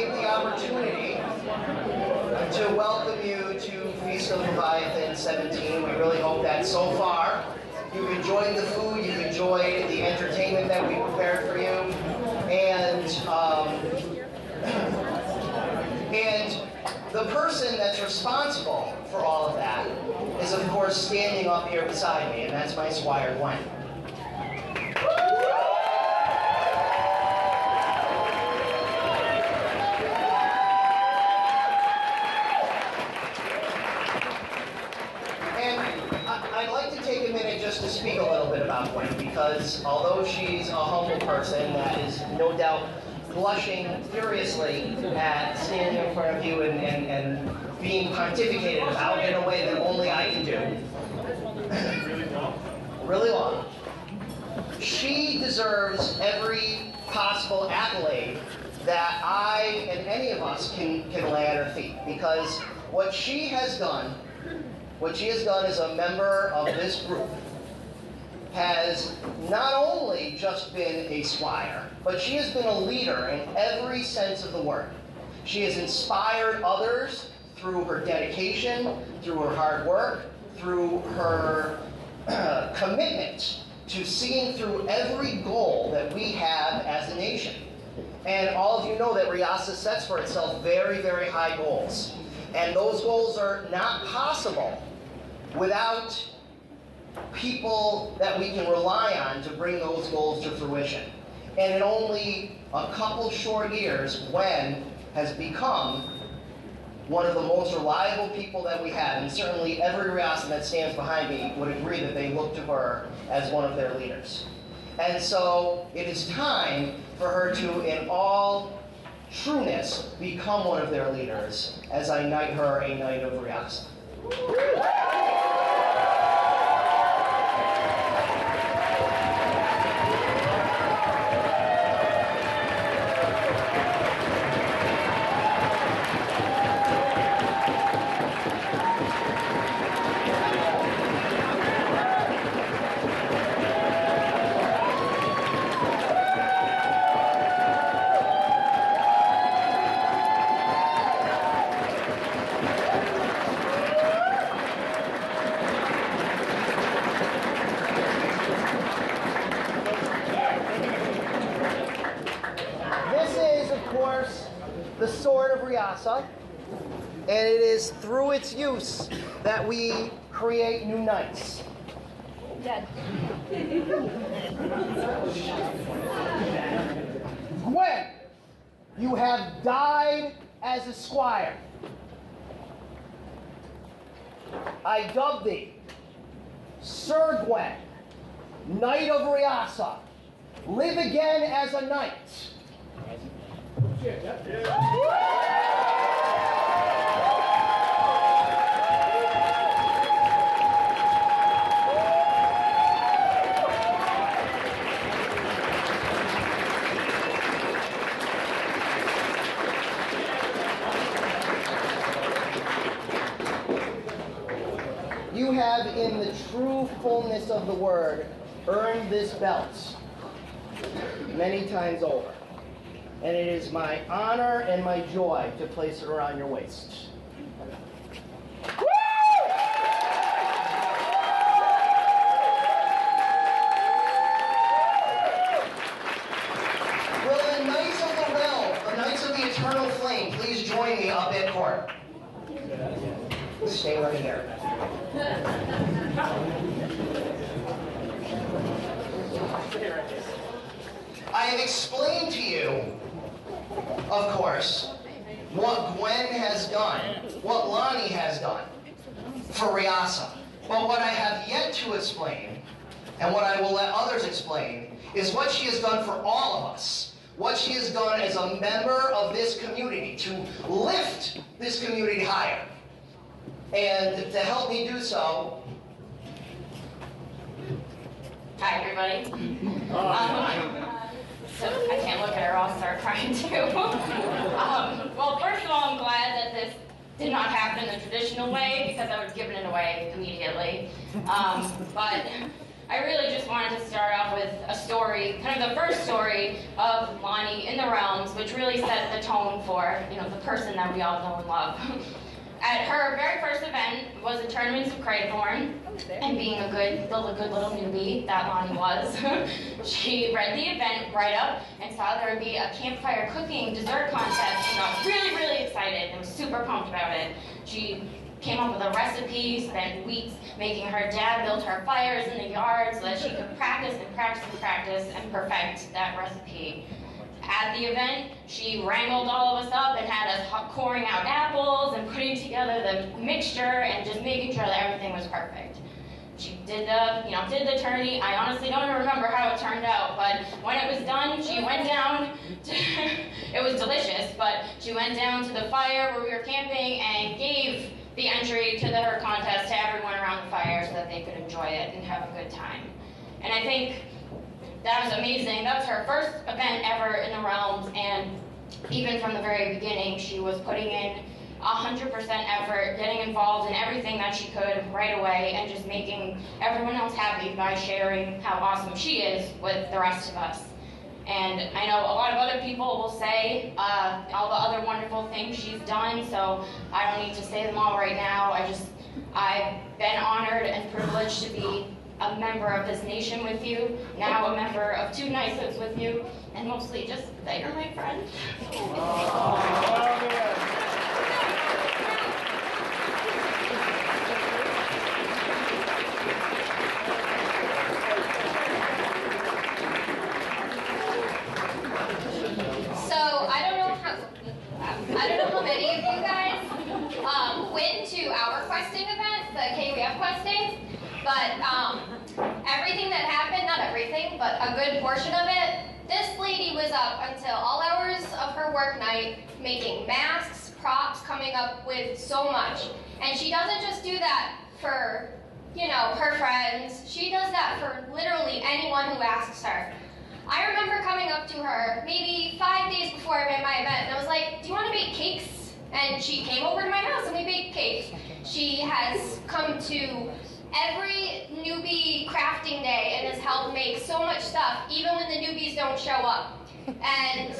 take the opportunity to welcome you to Feast of Leviathan 17. We really hope that so far you've enjoyed the food, you've enjoyed the entertainment that we prepared for you, and the person that's responsible for all of that is, of course, standing up here beside me, and that's my Squire Gwen. I'd like to take a minute just to speak a little bit about Gwen, because although she's a humble person that is no doubt blushing furiously at standing in front of you and being pontificated about in a way that only I can do, really long, she deserves every possible accolade that I and any of us can lay at her feet, because what she has done as a member of this group has not only just been a squire, but she has been a leader in every sense of the word. She has inspired others through her dedication, through her hard work, through her commitment to seeing through every goal that we have as a nation. And all of you know that Rhiassa sets for itself very, very high goals. And those goals are not possible without people that we can rely on to bring those goals to fruition. And in only a couple short years, Gwen has become one of the most reliable people that we have, and certainly every Rhiassan that stands behind me would agree that they look to her as one of their leaders. And so it is time for her to, in all trueness, become one of their leaders as I knight her a Knight of Rhiassa. The sword of Rhiassa, and it is through its use that we create new knights. Dead. Gwen, you have died as a squire. I dub thee Sir Gwen, Knight of Rhiassa. Live again as a knight. You have, in the true fullness of the word, earned this belt many times over. And it is my honor and my joy to place it around your waist. Will the Knights of the Realm, the Knights of the Eternal Flame, please join me up at court? Stay right here. I have explained to you, of course, what Gwen has done, what Lonnie has done for Rhiassa. But what I have yet to explain, and what I will let others explain, is what she has done for all of us. What she has done as a member of this community to lift this community higher. And to help me do so... Hi, everybody. So I can't look at her, I'll start crying too. Well, first of all, I'm glad that this did not happen in the traditional way, because I would have given it away immediately. But I really just wanted to start off with a story, kind of the first story of Lonnie in the Realms, which really set the tone for, the person that we all know and love. At her very first event was a Tournament of Craythorn, and being a good little newbie that Lonnie was, she read the event right up and saw there would be a campfire cooking dessert contest and got really, really excited and was super pumped about it. She came up with a recipe, spent weeks making her dad build her fires in the yard so that she could practice and practice and practice and perfect that recipe. At the event, she wrangled all of us up and had us coring out apples and putting together the mixture and just making sure that everything was perfect. She did the tourney. I honestly don't even remember how it turned out, but when it was done, she went down to, it was delicious, but she went down to the fire where we were camping and gave the entry to her contest to everyone around the fire so that they could enjoy it and have a good time. And I think that was amazing. That was her first event ever in the Realms, and even from the very beginning, she was putting in 100% effort, getting involved in everything that she could right away, and just making everyone else happy by sharing how awesome she is with the rest of us. And I know a lot of other people will say all the other wonderful things she's done, so I don't need to say them all right now. I've been honored and privileged to be a member of this nation with you, now a member of 2 Knightships with you, and mostly just that you're my friend. I don't know how many of you guys went to our questing event, the KWF questing, but everything that happened, not everything, but a good portion of it, this lady was up until all hours of her work night making masks, props, coming up with so much. And she doesn't just do that for, her friends. She does that for literally anyone who asks her. I remember coming up to her maybe 5 days before I ran my event, and I was like, do you want to bake cakes? And she came over to my house and we baked cakes. She has come to every newbie crafting day and has helped make so much stuff, even when the newbies don't show up. And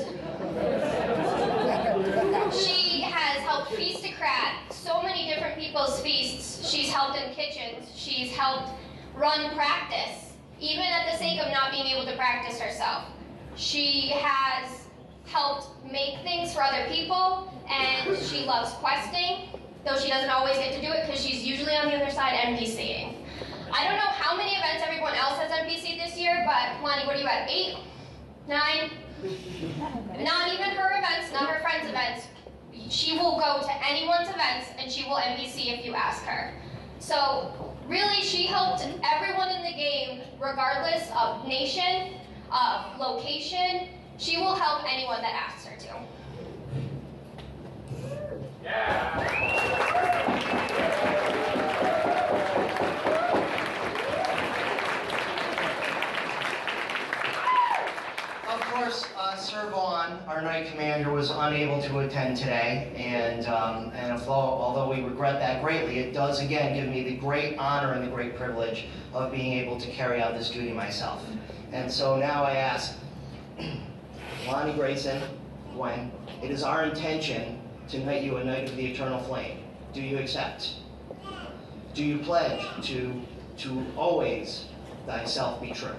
she has helped Feastocrat so many different people's feasts. She's helped in kitchens. She's helped run practice, even at the sake of not being able to practice herself. She has helped make things for other people, and she loves questing, though she doesn't always get to do it because she's usually on the other side NPCing. I don't know how many events everyone else has NPC'd this year, but Lonnie, what are you at, 8? 9? Not even her events, not her friends' events. She will go to anyone's events and she will NPC if you ask her. So really, she helped everyone in the game, regardless of nation, of location. She will help anyone that asks her to. Of course, Sir Vaughn, our Knight Commander, was unable to attend today, and although we regret that greatly, it does again give me the great honor and the great privilege of being able to carry out this duty myself. And so now I ask, Lonnie Grayson, Gwen, it is our intention to knight you a Knight of the Eternal Flame. Do you accept? Do you pledge to always thyself be true?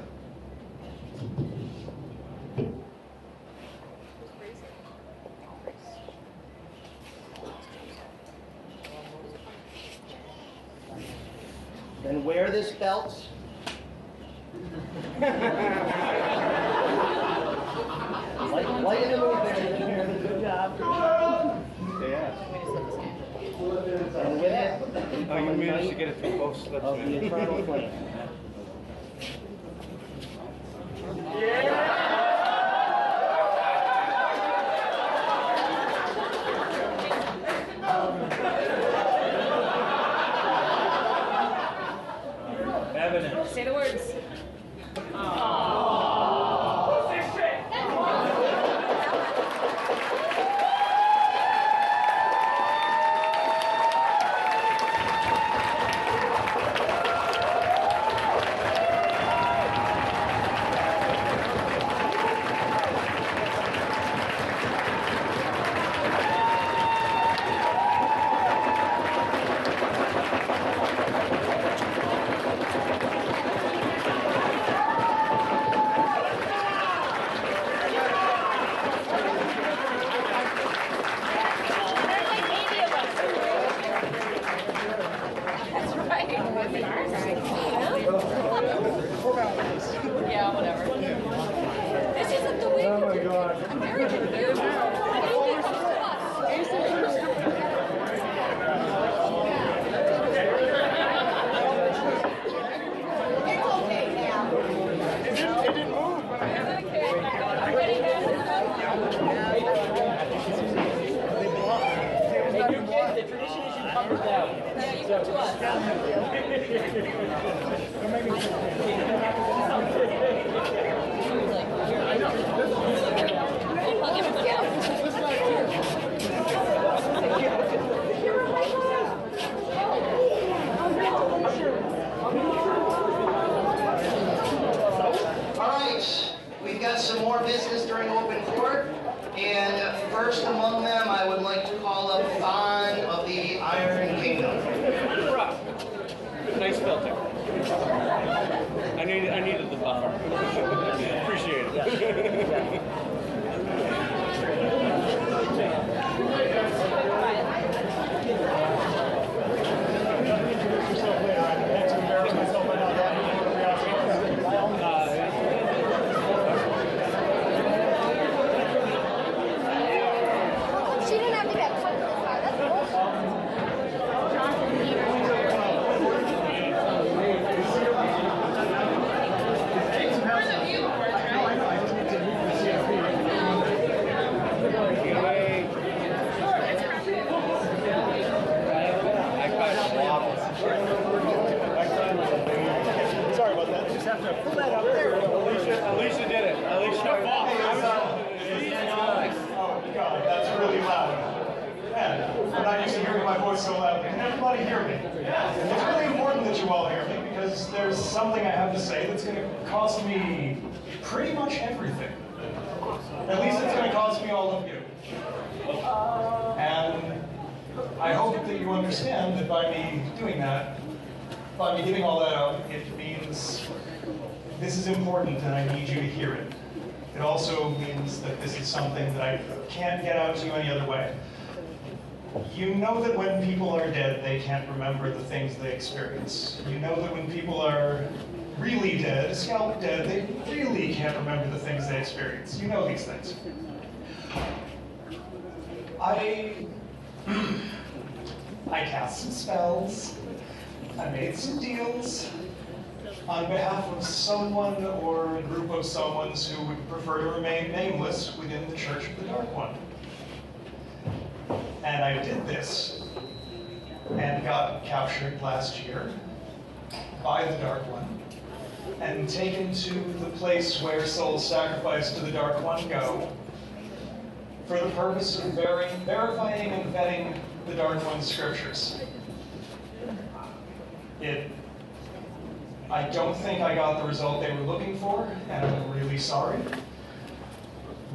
Then wear this belt. Lighten a little bit. Good job. Yeah. And with it, Oh, you managed to get it through both slips. of the Eternal Flame. Evidence. Say the words. We've got some more business during open court, and first among them, I would like to call up Thon of the Iron Kingdom. Nice filter. I needed the buffer. Appreciate it. Alicia did it. Alicia fought. Oh, God, that's really loud. Man, I'm not used to hearing my voice so loud. Can everybody hear me? It's really important that you all hear me because there's something I have to say that's going to cost me pretty much everything. At least it's going to cost me all of you. And I hope that you understand that by me doing that, by me giving all that out, it means this is important and I need you to hear it. It also means that this is something that I can't get out to you any other way. You know that when people are dead, they can't remember the things they experience. You know that when people are really dead, scalp dead, they really can't remember the things they experience. You know these things. I cast some spells. I made some deals on behalf of someone or a group of someones who would prefer to remain nameless within the Church of the Dark One. And I did this and got captured last year by the Dark One and taken to the place where souls sacrificed to the Dark One go for the purpose of verifying and vetting the Dark One's scriptures. I don't think I got the result they were looking for, and I'm really sorry.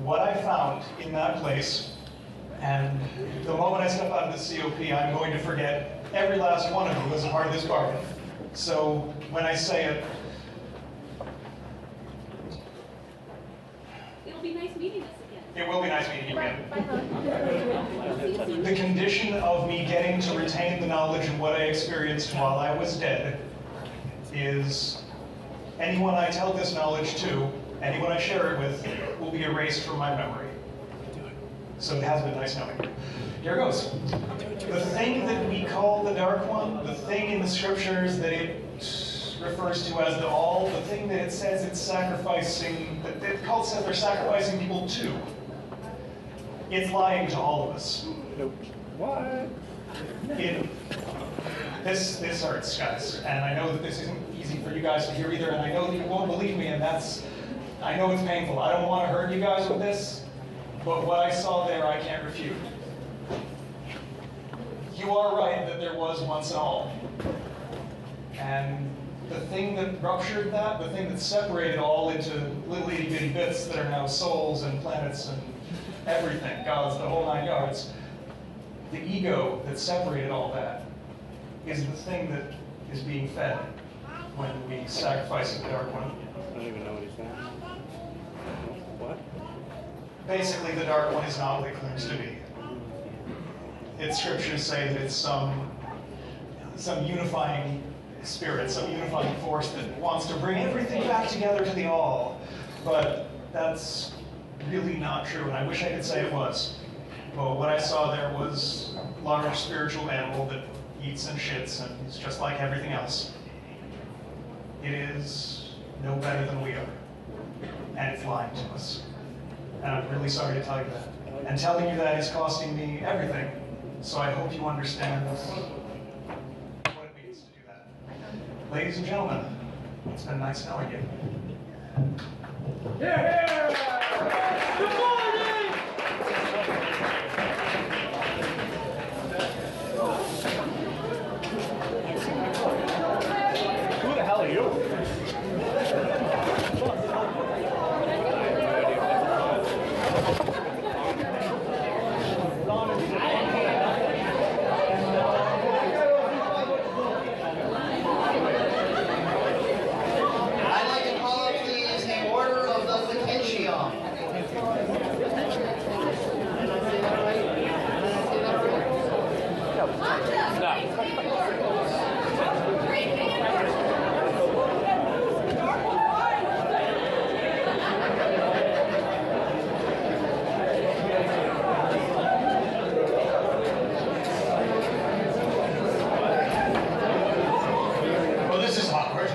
What I found in that place, and the moment I step out of the COP, I'm going to forget every last one of you as a part of this bargain. So when I say it, it'll be nice meeting us again. It will be nice meeting you again. The condition of me getting to retain the knowledge of what I experienced while I was dead is anyone I tell this knowledge to, anyone I share it with, will be erased from my memory. So it has been nice knowing you. Here goes. The thing that we call the Dark One, the thing in the scriptures that it refers to as the All, the thing that it says it's sacrificing, that it calls that they're sacrificing people to, it's lying to all of us. What? This hurts, guys, and I know that this isn't easy for you guys to hear either, and I know that you won't believe me, and I know it's painful. I don't want to hurt you guys with this, but what I saw there, I can't refute. You are right that there was once an All. And the thing that ruptured that, the thing that separated all into little itty bitty bits that are now souls and planets and everything, gods, the whole 9 yards, the ego that separated all that is the thing that is being fed when we sacrifice the Dark One. I don't even know what he's saying. What? Basically, the Dark One is not what it claims to be. Its scriptures say that it's some unifying spirit, some unifying force that wants to bring everything back together to the All. But that's really not true, and I wish I could say it was. But what I saw there was a large spiritual animal that eats and shits and is just like everything else. It is no better than we are. And it's lying to us. And I'm really sorry to tell you that. And telling you that is costing me everything. So I hope you understand what it means to do that. Ladies and gentlemen, it's been nice knowing you. Yeah! Good morning! Who the hell are you? I'd like to call up, please, the Order of the Potentium. Well, this is awkward.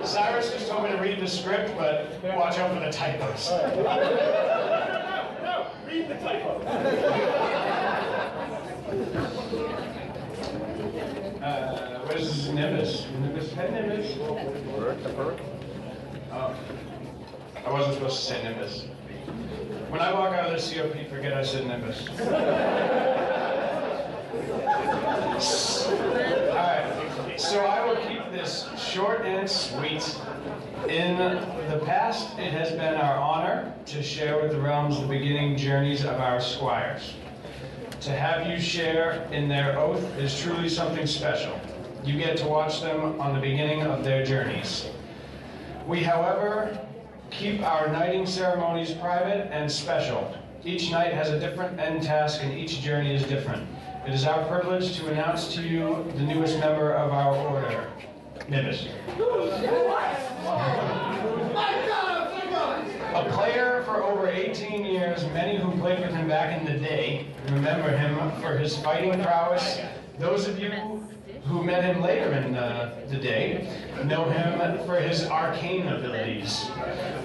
Cyrus just told me to read the script, but watch out for the typos. No, read the typo. Where's Nimbus? Nimbus? Hey, Nimbus. Oh. I wasn't supposed to say Nimbus. When I walk out of the COP, forget I said Nimbus. Alright, so I will keep this short and sweet. In the past, it has been our honor to share with the realms the beginning journeys of our squires. To have you share in their oath is truly something special. You get to watch them on the beginning of their journeys. We, however, keep our knighting ceremonies private and special. Each knight has a different end task and each journey is different. It is our privilege to announce to you the newest member of our order, Nimbus. A player for over 18 years, many who played with him back in the day remember him for his fighting prowess. Those of you who met him later in the day know him for his arcane abilities.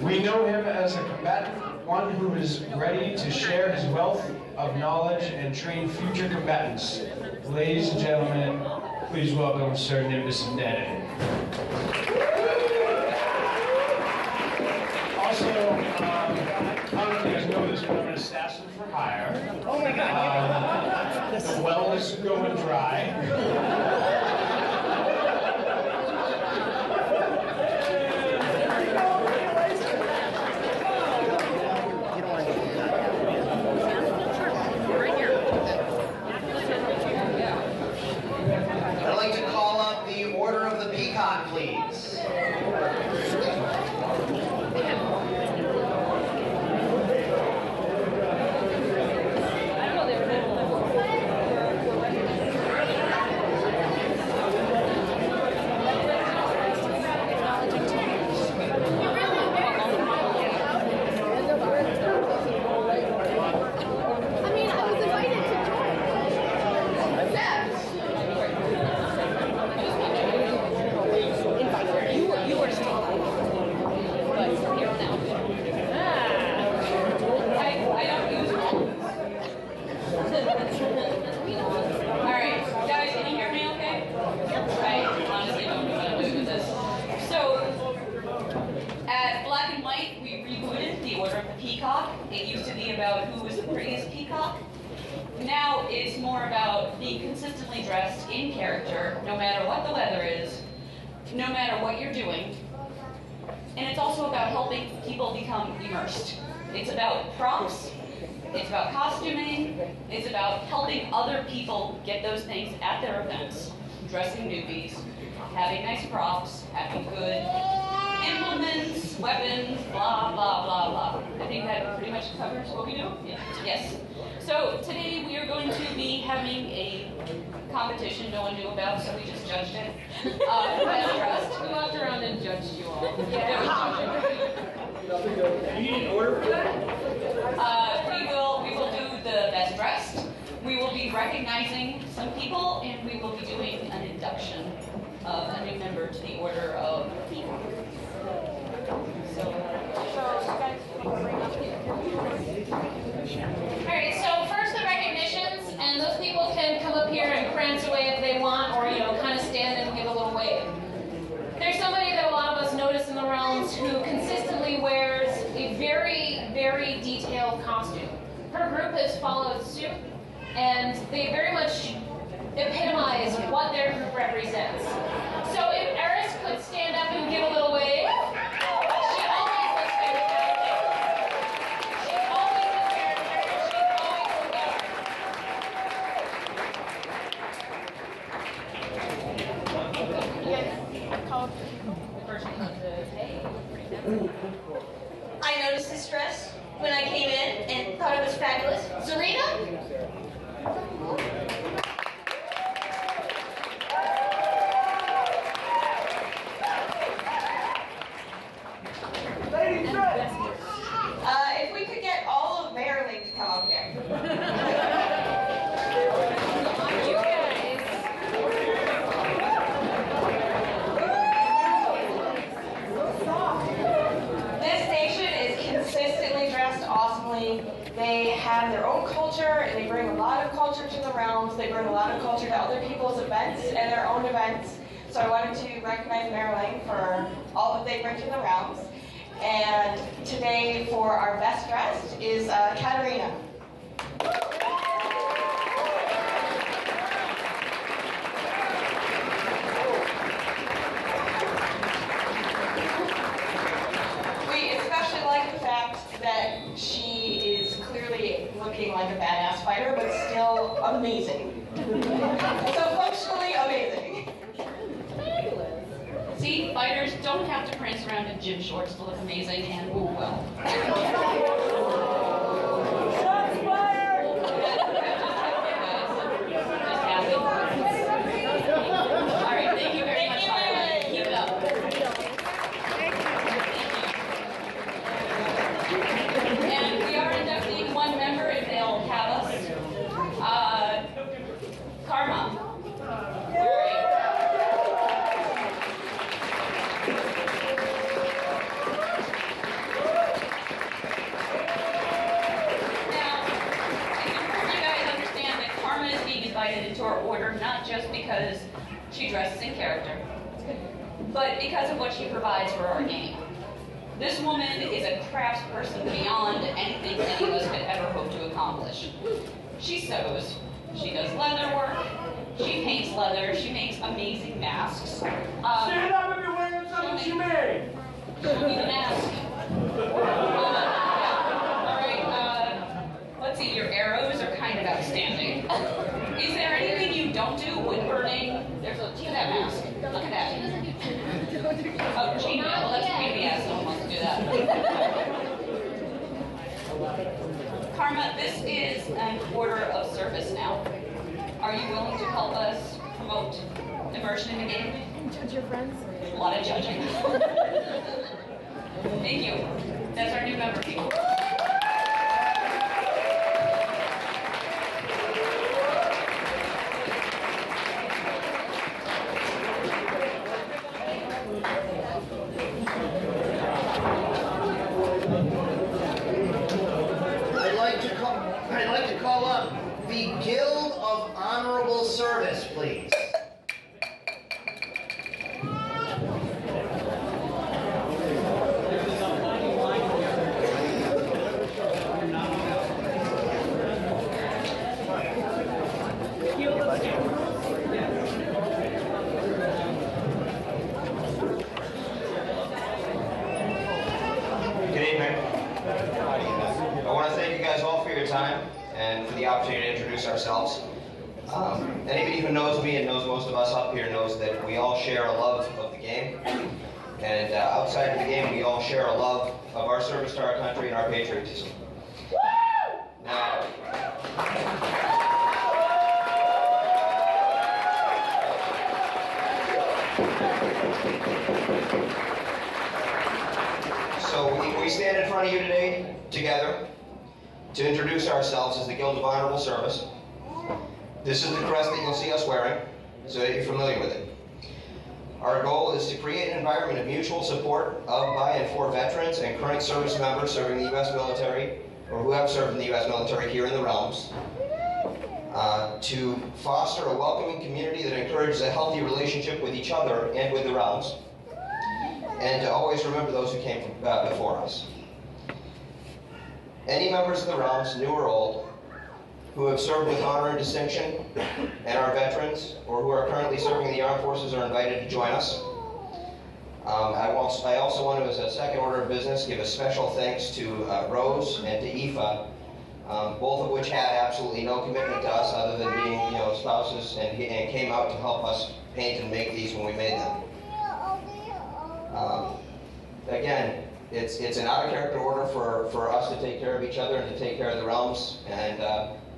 We know him as a combatant, one who is ready to share his wealth of knowledge and train future combatants. Ladies and gentlemen, please welcome Sir Nimbus Dead. Also, I don't know if you guys know this, but I'm an assassin for hire. Oh my god. The well is going dry. I'd like to call up the Order of the Peacock, please. Peacock. It used to be about who was the prettiest peacock. Now it's more about being consistently dressed in character, no matter what the weather is, no matter what you're doing. And it's also about helping people become immersed. It's about props, it's about costuming, it's about helping other people get those things at their events. Dressing newbies, having nice props, having good implements, weapons, blah, blah, blah, blah. I think that pretty much covers what we do. Yeah. Yes. So today we are going to be having a competition no one knew about, so we just judged it. Best dressed. We walked around and judged you all. Yeah. You need an order for that? We will do the best dressed. We will be recognizing some people, and we will be doing an induction of a new member to the Order of Peacock. So realms who consistently wears a very, very detailed costume. Her group has followed suit, and they very much epitomize what their group represents. So if Eris could stand up and give a little wave. She always looks fantastic. She always is character, and she's always in guard. Yes, I called the person to hey. I noticed this dress when I came in and thought it was fabulous. Zarina? If we could get all of Maryland to come up here. You guys. This nation is consistently dressed awesomely. They have their own culture, and they bring a lot of culture to the realms. They bring a lot of culture to other people's events and their own events. So I wanted to recognize Maryland for all that they bring to the realms. And today, for our best dressed, is Katarina. We especially like the fact that she is clearly looking like a badass fighter, but still amazing. So functionally amazing. See, fighters don't have to prance around in gym shorts to look amazing and move well. Shots fired! Just happy. All right, thank you very much, Violet. Keep it up. And we are inducting one member if they'll have us. Karma. Great. Invited into our order, not just because she dresses in character, but because of what she provides for our game. This woman is a craftsperson beyond anything any of us could ever hope to accomplish. She sews, she does leather work, she paints leather, she makes amazing masks. Stand up if you're wearing something she made! Show me the mask. Let's see, your arrows are kind of outstanding. Is there anything you don't do with burning? Look at that mask. Look at that. Oh, chainmail. Well, that's a pain in the ass. No one wants to do that. Karma, this is an order of service now. Are you willing to help us promote immersion in the game? And judge your friends. A lot of judging. Thank you. That's our new member, people. I'd like to call up the Guild of Honorable Service, please. Good evening. I want to thank you guys all for your time and for the opportunity to introduce ourselves. Anybody who knows me and knows most of us up here knows that we all share a love of the game. And outside of the game, we all share a love of our service to our country and our patriotism. Now, so we stand in front of you today together to introduce ourselves as the Guild of Honorable Service. This is the crest that you'll see us wearing, so that you're familiar with it. Our goal is to create an environment of mutual support of, by, and for veterans and current service members serving the U.S. military, or who have served in the U.S. military here in the realms, to foster a welcoming community that encourages a healthy relationship with each other and with the realms, and to always remember those who came before us. Any members of the realms, new or old, who have served with honor and distinction, and are veterans, or who are currently serving in the armed forces, are invited to join us. I also want to, as a second order of business, give a special thanks to Rose and to Aoife, both of which had absolutely no commitment to us other than being, spouses, and came out to help us paint and make these when we made them. Again, it's an out-of-character order for us to take care of each other and to take care of the realms. And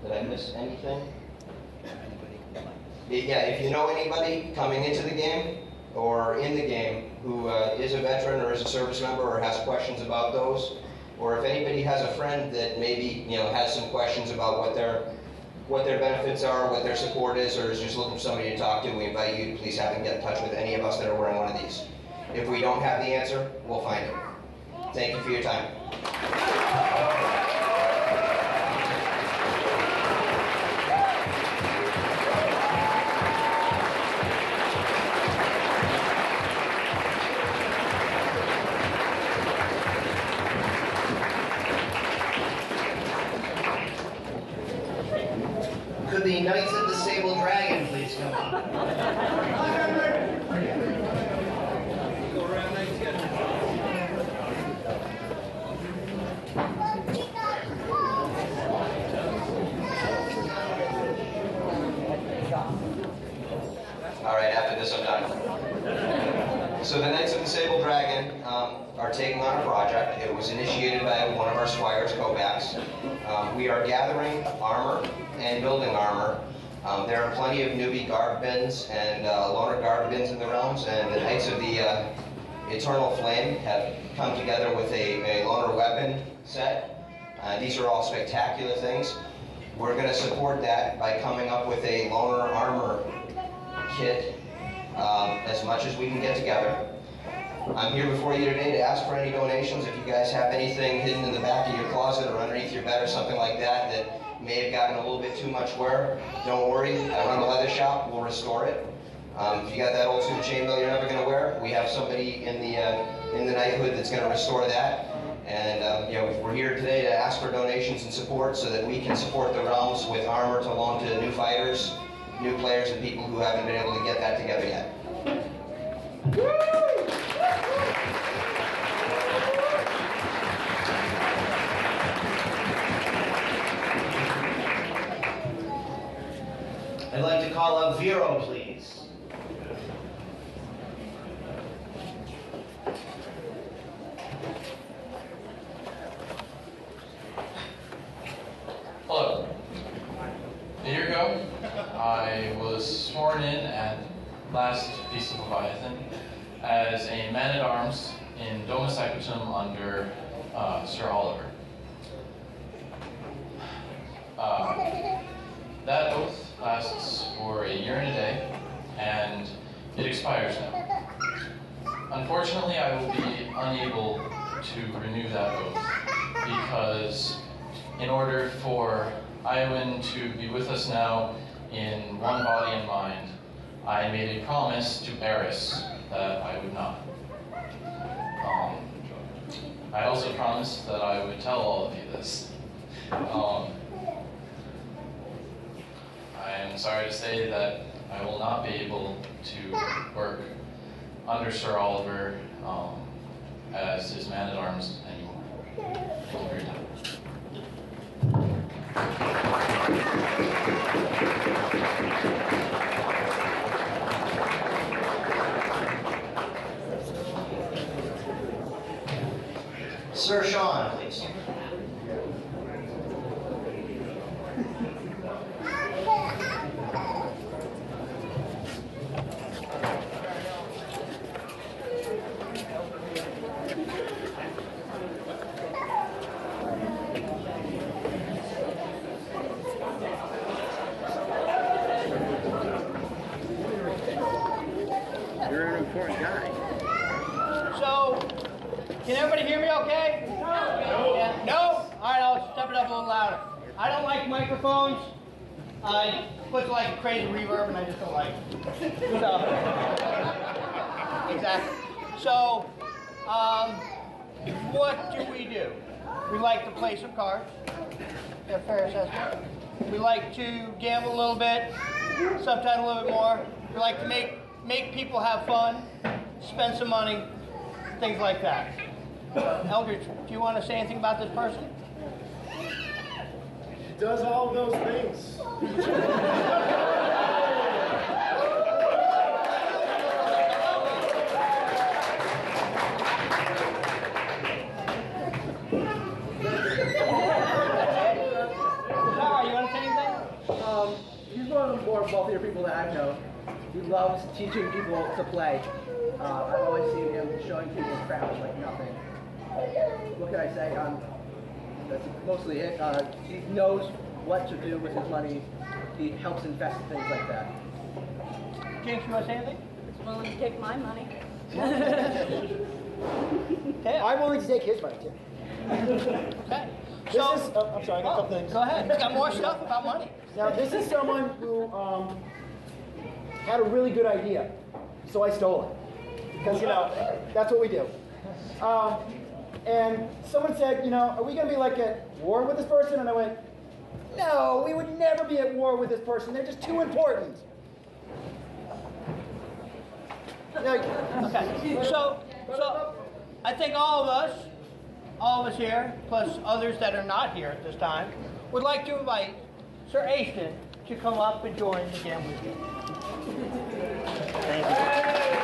did I miss anything? Yeah, if you know anybody coming into the game or in the game who is a veteran or is a service member or has questions about those, or if anybody has a friend that maybe has some questions about what their benefits are, what their support is, or is just looking for somebody to talk to, we invite you to please have them get in touch with any of us that are wearing one of these. If we don't have the answer, we'll find it. Thank you for your time. Could the Knights of the Sable Dragon please come on? All right, after this I'm done. So the Knights of the Sable Dragon are taking on a project. It was initiated by one of our squires, Kovacs. We are gathering armor and building armor. There are plenty of newbie guard bins and loner guard bins in the realms, and the Knights of the Eternal Flame have come together with a loner weapon set. These are all spectacular things. We're going to support that by coming up with a loner armor kit as much as we can get together. I'm here before you today to ask for any donations. If you guys have anything hidden in the back of your closet or underneath your bed or something like that that may have gotten a little bit too much wear, don't worry. I run a leather shop. We'll restore it. If you got that old suit chainmail you're never going to wear, we have somebody in the knighthood that's going to restore that. And we're here today to ask for donations and support so that we can support the realms with armor to loan to new fighters, new players, and people who haven't been able to get that together yet. I'd like to call up Vero, please. Hello. A year ago, I was sworn in at last Feast of Leviathan as a man-at-arms in Domus Equitum under Sir Oliver. That oath lasts for a year and a day, and it expires now. Unfortunately, I will be unable to renew that oath because in order for Iowin to be with us now in one body and mind, I made a promise to Eris that I would not. I also promised that I would tell all of you this. I am sorry to say that I will not be able to work under Sir Oliver as his man-at-arms anymore. Thank you for your time. Sir Sean, please. You're an important guy. So, can everybody hear me okay? No. Yeah. No? All right, I'll step it up a little louder. I don't like microphones. It puts like a crazy reverb, and I just don't like it. So, exactly. So, what do? We like to play some cards. Yeah, fair assessment. We like to gamble a little bit, sometimes a little bit more. We like to make people have fun, spend some money, things like that. Eldridge, do you want to say anything about this person? She does all those things. He's one of the more wealthier people that I know. He loves teaching people to play. I've always seen him showing people crowds like nothing. What can I say? That's mostly it. He knows what to do with his money. He helps invest in things like that. Jinx, you want to say anything? He's willing to take my money. I'm willing to take his money too. Okay. I'm sorry, I got a couple things. Go ahead. He's got more stuff about money. Now, this is someone who had a really good idea, so I stole it. Because, that's what we do. And someone said, are we going to be like at war with this person? And I went, no, we would never be at war with this person. They're just too important. Okay. So I think all of us here, plus others that are not here at this time, would like to invite Sir Aston to come up and join the game with you. Thank you.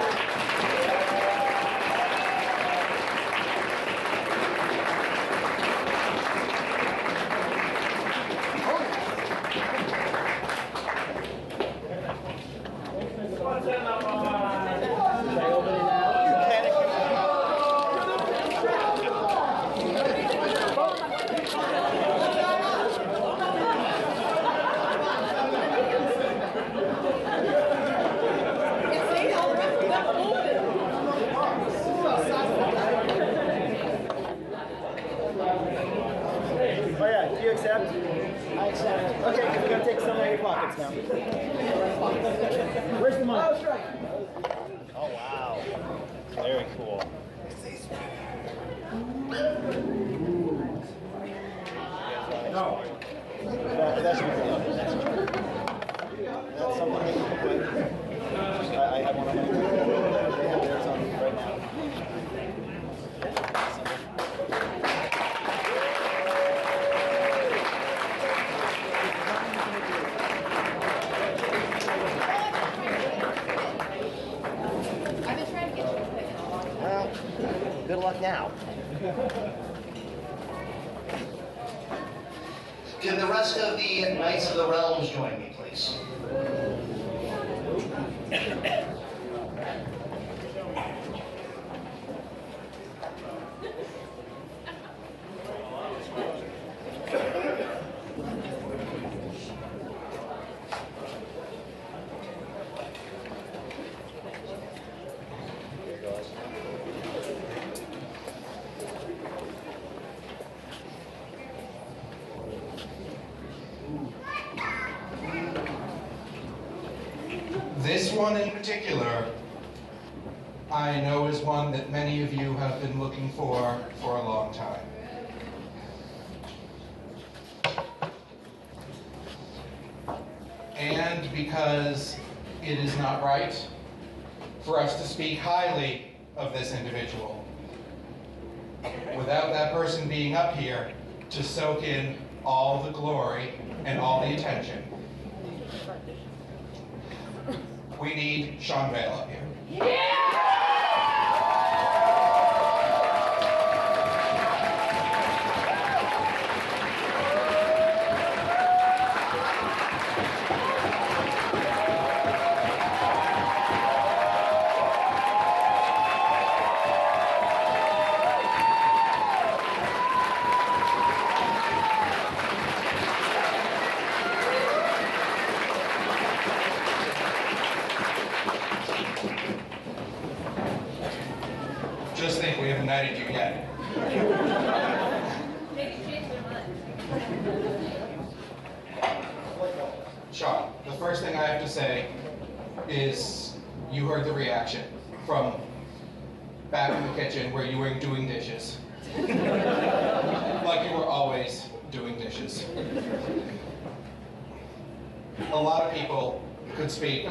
Where's the money? Oh, right. Oh, wow. Very cool. No. That's something that you can play. I have one on my they have theirs on right now. Good luck now. Can the rest of the Knights of the Realms join me, please? This one in particular, I know is one that many of you have been looking for a long time. And because it is not right for us to speak highly of this individual without that person being up here to soak in all the glory and all the attention. We need Sean Vale up here. Yeah! Just think we haven't knighted you yet. Sean, the first thing I have to say is you heard the reaction from back in the kitchen where you were doing dishes. Like you were always doing dishes. A lot of people could speak,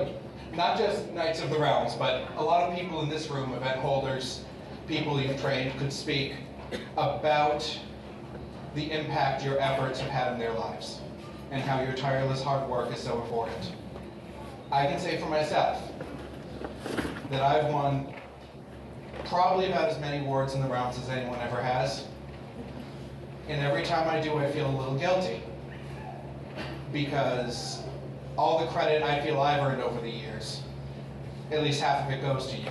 not just Knights of the Realms, but a lot of people in this room, event holders, people you've trained, could speak about the impact your efforts have had in their lives and how your tireless hard work is so important. I can say for myself that I've won probably about as many awards in the Realms as anyone ever has. And every time I do, I feel a little guilty because all the credit I feel I've earned over the years, at least half of it goes to you.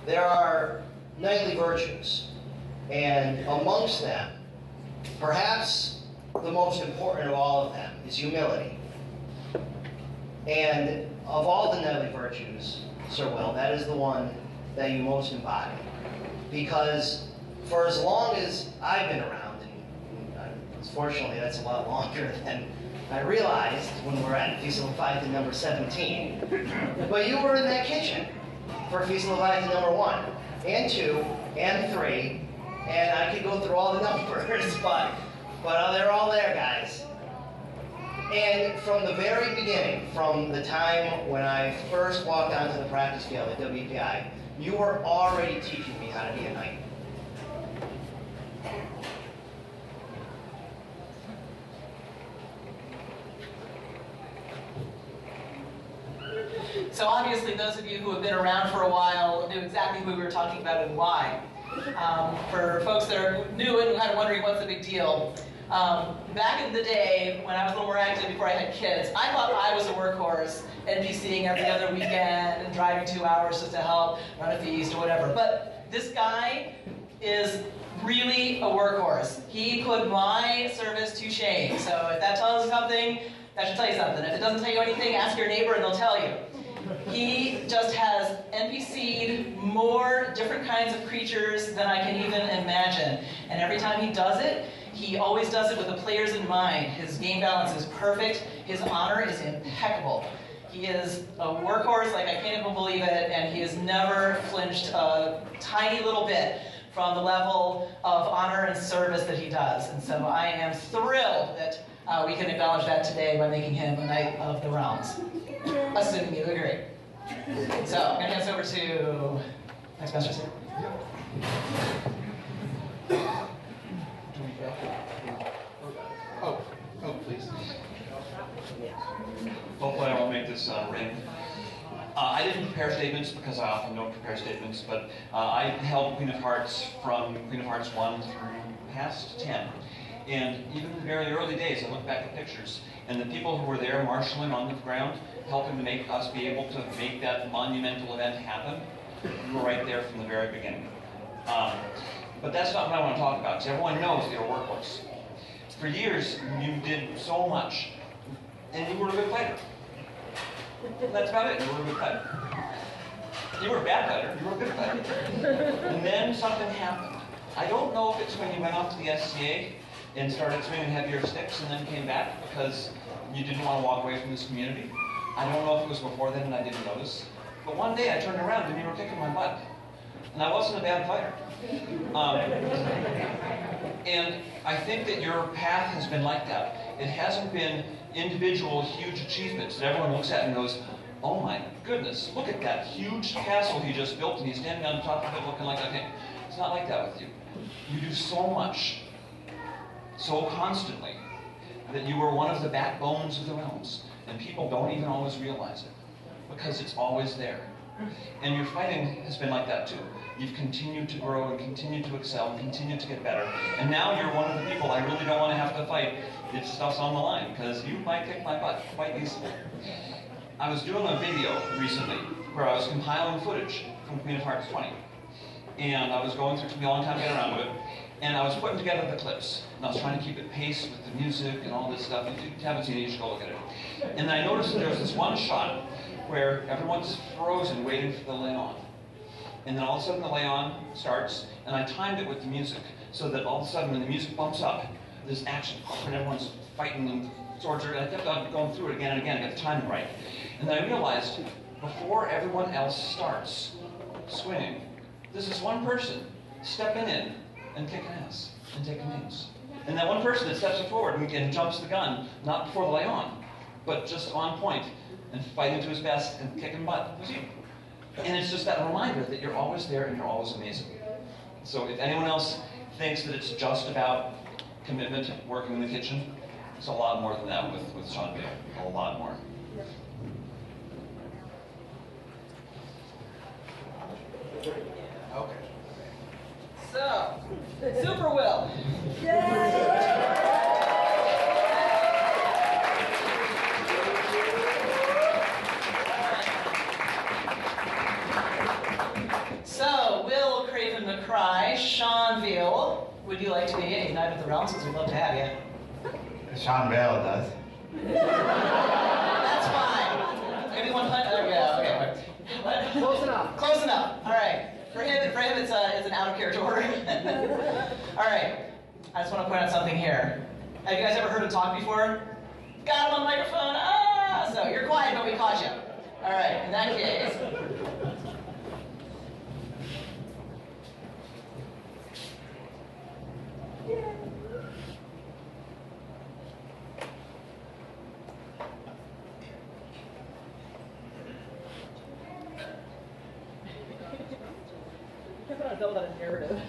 There are knightly virtues, and amongst them, perhaps the most important of all of them is humility. And of all the knightly virtues, Sir Will, that is the one that you most embody. Because for as long as I've been around, and unfortunately that's a lot longer than I realized when we're at Feast of Leviathan number 17, but you were in that kitchen for Feast of Leviathan number 1, and 2, and 3, and I could go through all the numbers, but they're all there, guys. And from the very beginning, from the time when I first walked onto the practice field at WPI, you were already teaching me how to be a knight. So obviously those of you who have been around for a while knew exactly who we were talking about and why. For folks that are new and kind of wondering what's the big deal, back in the day when I was a little more active before I had kids, I thought I was a workhorse, NPCing every other weekend and driving 2 hours just to help run a feast or whatever. But this guy is really a workhorse. He put my service to shame. So if that tells you something, that should tell you something. If it doesn't tell you anything, ask your neighbor and they'll tell you. He just has NPC'd more different kinds of creatures than I can even imagine. And every time he does it, he always does it with the players in mind. His game balance is perfect. His honor is impeccable. He is a workhorse like I can't even believe it, and he has never flinched a tiny little bit from the level of honor and service that he does. And so I am thrilled that we can acknowledge that today by making him a Knight of the Realms. Assuming you agree. So I'm going to hand this over to next master. Oh, please. Hopefully I won't make this ring. I didn't prepare statements because I often don't prepare statements, but I held Queen of Hearts from Queen of Hearts 1 through past 10. And even in the very early days, I look back at pictures, and the people who were there marshaling on the ground, helping to make us be able to make that monumental event happen, we were right there from the very beginning. But that's not what I want to talk about, because everyone knows you're a workhorse. For years, you did so much, and you were a good fighter. That's about it, you were a good fighter. You were a bad fighter, you were a good fighter. And then something happened. I don't know if it's when you went off to the SCA and started swinging heavier sticks and then came back because you didn't want to walk away from this community. I don't know if it was before then and I didn't notice. But one day I turned around and you were kicking my butt. And I wasn't a bad fighter. And I think that your path has been like that. It hasn't been individual huge achievements that everyone looks at and goes, oh my goodness, look at that huge castle he just built and he's standing on top of it looking like, okay. It's not like that with you. You do so much, so constantly, that you are one of the backbones of the realms. And people don't even always realize it, because it's always there. And your fighting has been like that too. You've continued to grow and continued to excel and continued to get better. And now you're one of the people I really don't want to have to fight if stuff's on the line, because you might kick my butt quite easily. I was doing a video recently where I was compiling footage from Queen of Hearts 20. And I was going through, it took me a long time to get around to it, and I was putting together the clips. And I was trying to keep it paced with the music and all this stuff. If you haven't seen it, you should go look at it. And then I noticed that there was this one shot where everyone's frozen waiting for the lay-on. And then all of a sudden the lay-on starts, and I timed it with the music, so that all of a sudden when the music bumps up, there's action, and everyone's fighting and swords are, and I kept on going through it again and again to get the timing right. And then I realized, before everyone else starts swinging, there's this one person stepping in and kicking ass and taking names. And that one person that steps forward and jumps the gun, not before the lay on, but just on point and fighting to his best and kicking butt was you. And it's just that reminder that you're always there and you're always amazing. So if anyone else thinks that it's just about commitment, working in the kitchen, it's a lot more than that with Sean Vale. A lot more. Okay. So, Super Will. So, Will Craven McCry, Sean Vale, would you like to be a Knight of the Realms? Because we'd love to have you. Sean Vale does. That's fine. Maybe 100. There we go. Okay. What? Close enough. Close enough. All right. For him it's an out of character order. All right. I just want to point out something here. Have you guys ever heard him talk before? Got him on the microphone. Ah! So you're quiet, but we caught you. All right. In that case. I'm gonna build a narrative.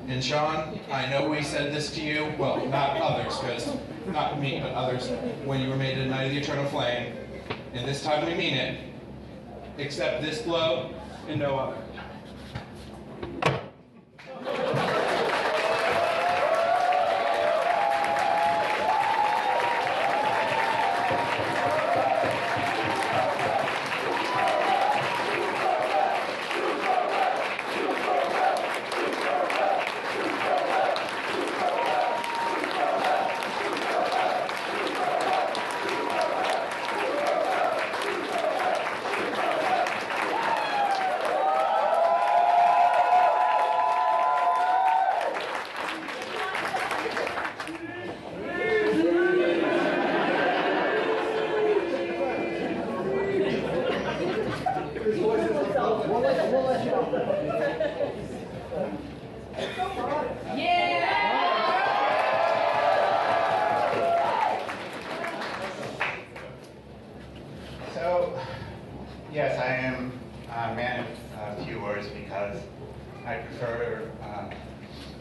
And Sean, I know we said this to you, well, not others, because not me, but others, when you were made a Knight of the Eternal Flame, and this time we mean it. Accept this blow and no other. So, yes, I am a man of few words because I prefer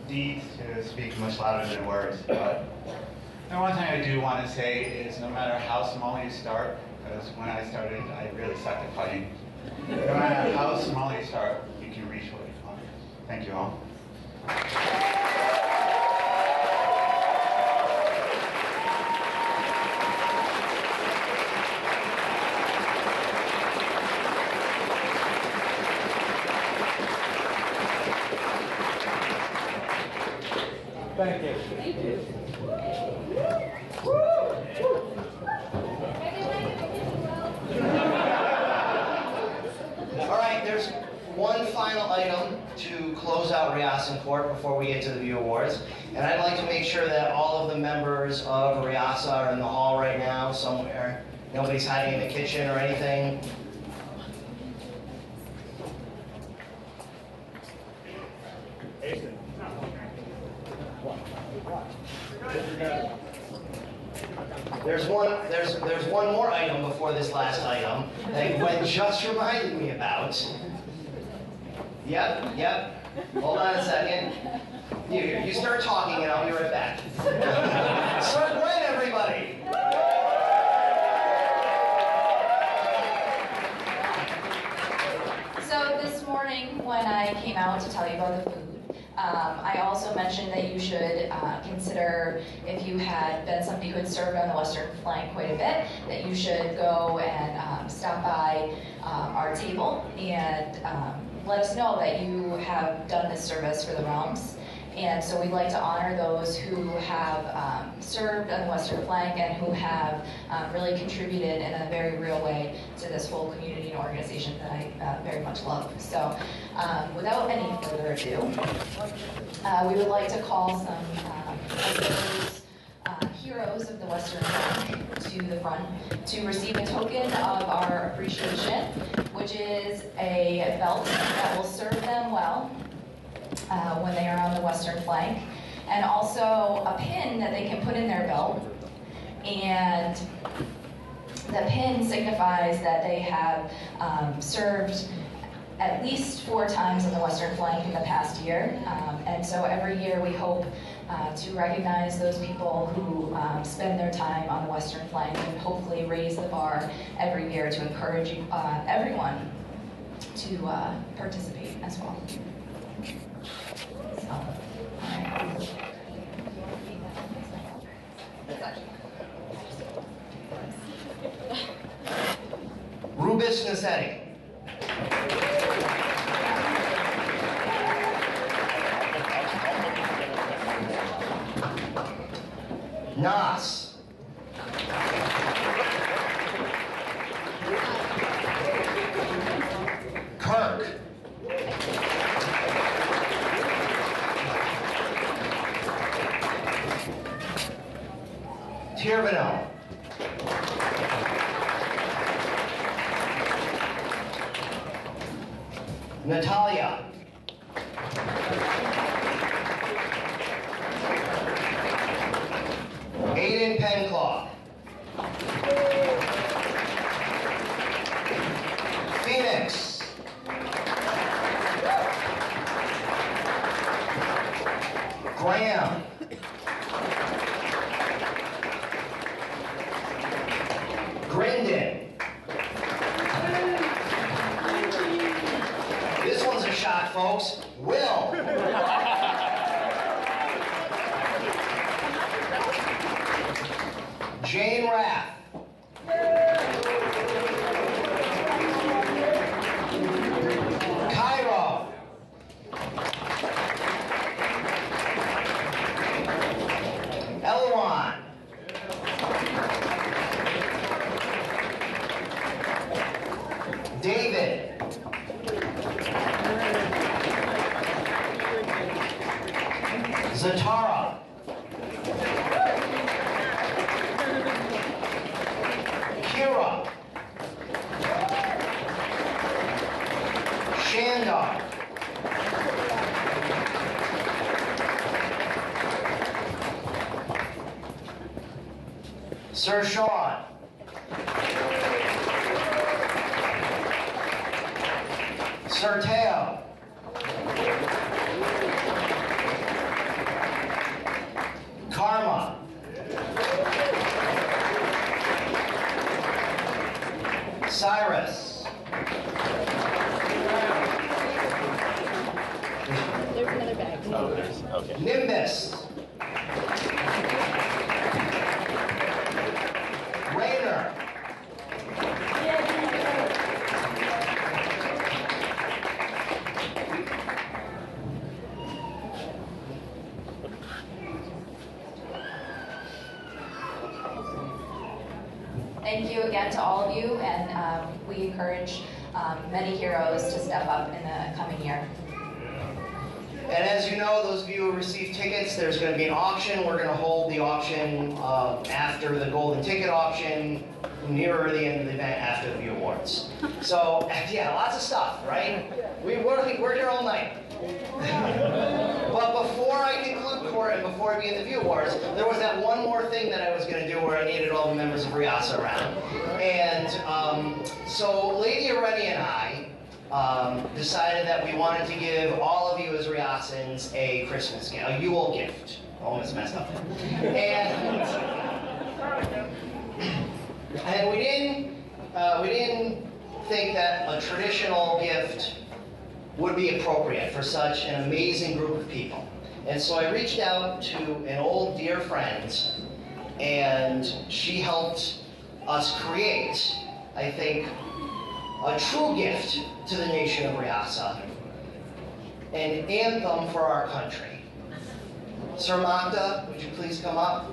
deeds to speak much louder than words. But the one thing I do want to say is no matter how small you start, because when I started, I really sucked at fighting. No matter how small you start, you can reach what you want. Thank you all. Thank you. All right, there's one final item to close out Rhiassan Court before we get to the View Awards. And I'd like to make sure that all of the members of Rhiassa are in the hall right now somewhere. Nobody's hiding in the kitchen or anything. There's one more item before this last item that Gwen just reminded me about. Yep. Hold on a second. You start talking and I'll be right back. So Gwen, everybody. So this morning when I came out to tell you about the food, I also mentioned that you should consider, if you had been somebody who had served on the Western flank quite a bit, that you should go and stop by our table and let us know that you have done this service for the realms. And so we'd like to honor those who have served on the Western flank and who have really contributed in a very real way to this whole community and organization that I very much love. So without any further ado, we would like to call some of those heroes of the Western flank to the front to receive a token of our appreciation, which is a belt that will serve them well when they are on the Western flank, and also a pin that they can put in their belt. And the pin signifies that they have served at least 4 times on the Western flank in the past year. And so every year we hope to recognize those people who spend their time on the Western flank and hopefully raise the bar every year to encourage everyone to participate as well. So, all right. Rubis Nassetti. Nas. Kirk. Tirvino. Natalia. Aiden Penclaw. Phoenix. Graham. Grindon. This one's a shot, folks. Will. Jane Rath. Cairo. Elwan. David. Zatara. Kira. Shandar. Sir Sean. Sir Teo. Karma. Cyrus. There's another bag. Oh, there's, okay. Nimbus. Rainer. Thank you again to all of you, and we encourage many heroes to step up in the coming year. And as you know, those of you who received tickets, there's going to be an auction. We're going to hold the auction after the golden ticket auction, nearer the end of the event after the View Awards. So, yeah, lots of stuff, right? We worked here all night. But before I conclude court and before I begin the View Awards, there was that one more thing that I was going to do where I needed all the members of Rhiassa around. And so Lady Areni and I decided that we wanted to give all of you as Rhiassans a Christmas gift, a Yule gift. Almost messed up. And we didn't think that a traditional gift would be appropriate for such an amazing group of people. And so I reached out to an old dear friend, and she helped us create, I think, a true gift to the nation of Rhiassa, an anthem for our country. Sir Magda, would you please come up?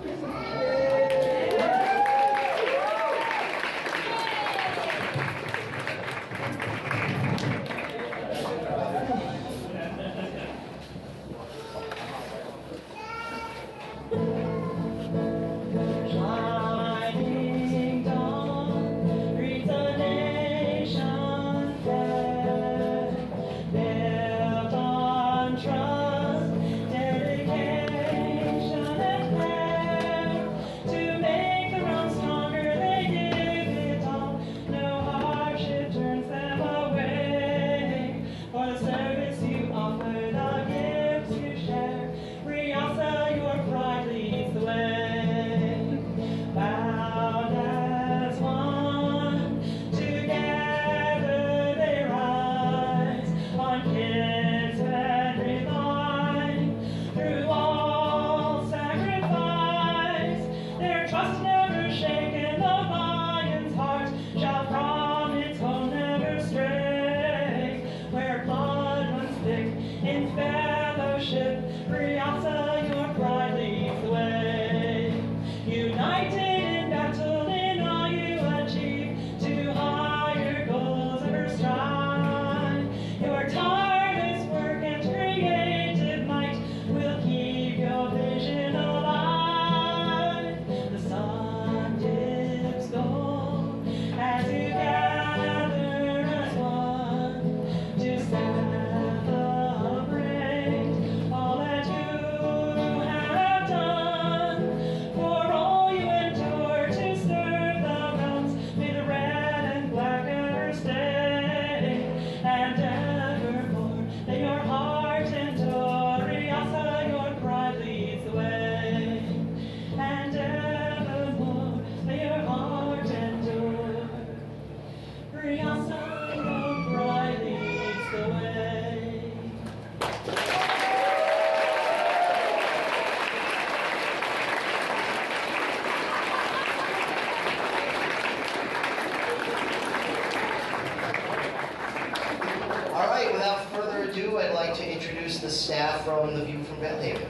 I'd like to introduce the staff from The View from Valehaven.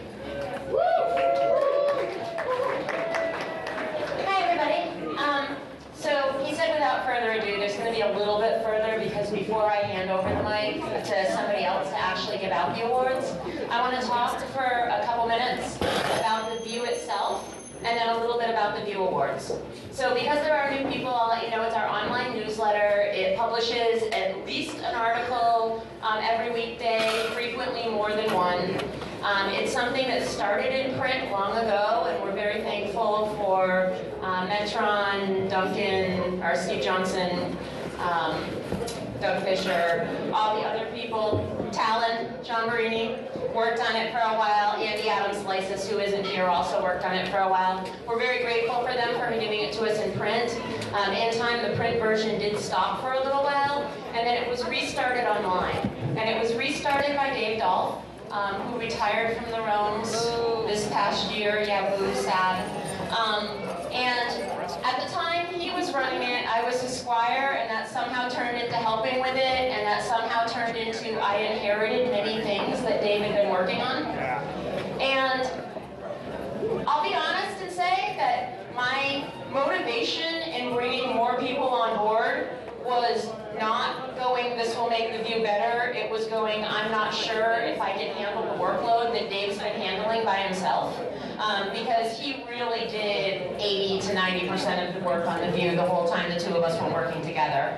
Hi, everybody. So he said without further ado, there's going to be a little bit further because before I hand over the mic to somebody else to actually give out the awards, I want to talk for a couple minutes about the View itself and then a little bit about the View Awards. So because there are new people, I'll let you know it's our online newsletter. It publishes at least an article every weekday, frequently more than one. It's something that started in print long ago, and we're very thankful for Metron, Duncan, or Steve Johnson, Doug Fisher, all the other people, Talon, John Marini, worked on it for a while. Andy Adams-Lysis, who isn't here, also worked on it for a while. We're very grateful for them for giving it to us in print. In time, the print version did stop for a little while, and then it was restarted online. And it was restarted by Dave Dahl, who retired from the realms this past year. Yeah, boo, sad. And at the time he was running it, I was his squire, and that somehow turned into helping with it, and that somehow turned into I inherited many things that Dave had been working on. And I'll be honest and say that my motivation in bringing more people on board was not going, this will make the View better. It was going, I'm not sure if I can handle the workload that Dave's been handling by himself. Because he really did 80 to 90% of the work on the View the whole time the two of us were working together.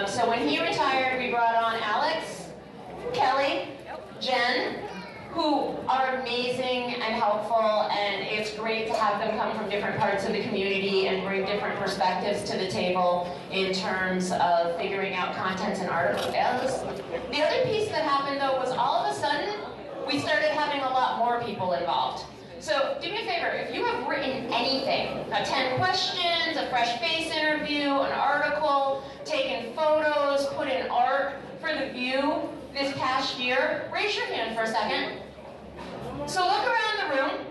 So when he retired, we brought on Alex, Kelly, Jen, who are amazing and helpful, and it's great to have them come from different parts of the community and bring different perspectives to the table in terms of figuring out contents and articles. The other piece that happened, though, was all of a sudden, we started having a lot more people involved. So do me a favor, if you have written anything, 10 questions, a fresh face interview, an article, taken photos, put in art for the View this past year, raise your hand for a second. So look around the room.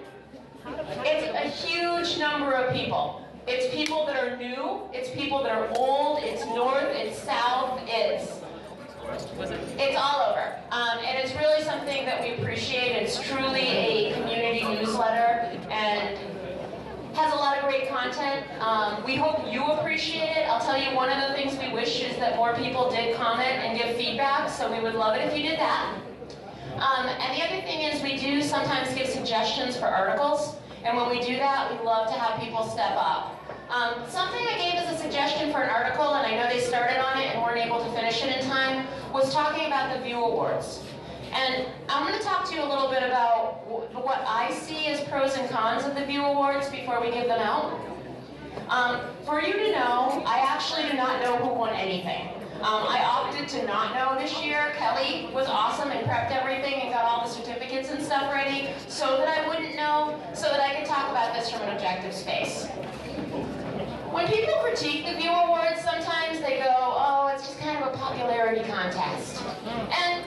It's a huge number of people. It's people that are new, it's people that are old, it's north, it's south, it's all over. And it's really something that we appreciate. It's truly a community newsletter. content. We hope you appreciate it. I'll tell you, one of the things we wish is that more people did comment and give feedback, so we would love it if you did that. And the other thing is we do sometimes give suggestions for articles, and when we do that, we love to have people step up. Something I gave as a suggestion for an article, and I know they started on it and weren't able to finish it in time, was talking about the View Awards. And I'm going to talk to you a little bit about what I see as pros and cons of the View Awards before we give them out. For you to know, I actually do not know who won anything. I opted to not know this year. Kelly was awesome and prepped everything and got all the certificates and stuff ready so that I wouldn't know, so that I could talk about this from an objective space. When people critique the View Awards, sometimes they go, oh, it's just kind of a popularity contest. And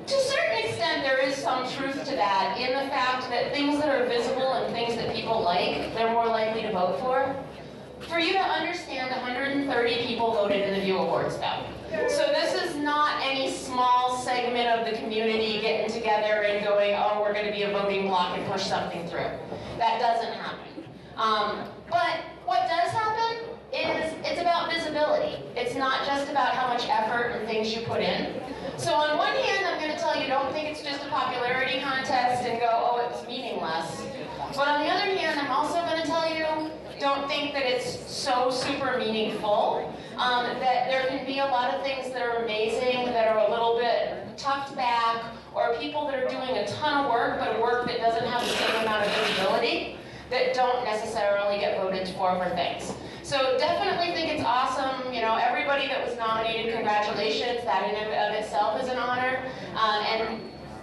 to a certain extent, there is some truth to that in the fact that things that are visible and things that people like, they're more likely to vote for. For you to understand, 130 people voted in the View Awards, though. So this is not any small segment of the community getting together and going, oh, we're going to be a voting block and push something through. That doesn't happen. But what does happen is it's about visibility. It's not just about how much effort and things you put in. So on one hand, I'm going to tell you, don't think it's just a popularity contest and go, oh, it was meaningless. But on the other hand, I'm also going to tell you, don't think that it's so super meaningful, that there can be a lot of things that are amazing, that are a little bit tucked back, or people that are doing a ton of work, but work that doesn't have the same amount of visibility, that don't necessarily get voted for things. So definitely think it's awesome. You know, everybody that was nominated, congratulations. That in and of itself is an honor. And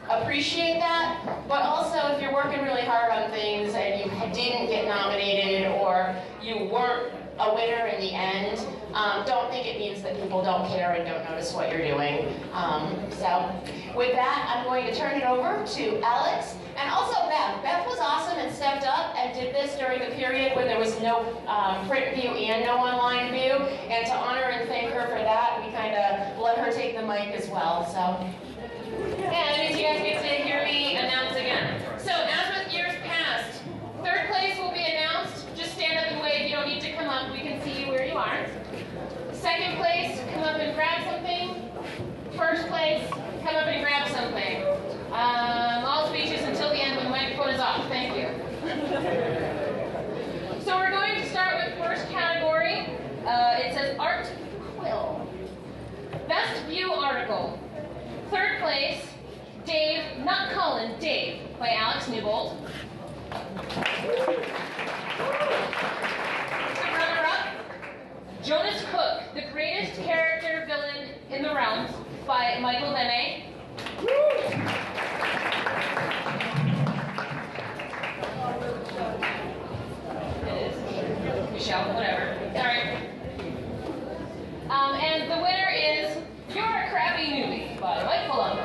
appreciate that. But also, if you're working really hard on things and you didn't get nominated or you weren't a winner in the end, don't think it means that people don't care and don't notice what you're doing. So with that, I'm going to turn it over to Alex. And also Beth. Beth was awesome and stepped up and did this during the period when there was no print view and no online view. And to honor and thank her for that, we kind of let her take the mic as well. So yeah, that means you guys get to hear me announce again. So as with years past, third place will be announced. Just stand up and wave. You don't need to come up. We can see you where you are. Second place, come up and grab something. First place, come up and grab something. All speeches until the end when the microphone is off. Thank you. So we're going to start with first category. It says Art Quill. Best View Article. Third place, Dave, not Colin, Dave, by Alex Newbold. Runner-up, Jonas Cook, the greatest character villain in the realms, by Michael Benet. Michelle, whatever. Sorry. And the winner is You're a Crappy Newbie by Mike Palumbo.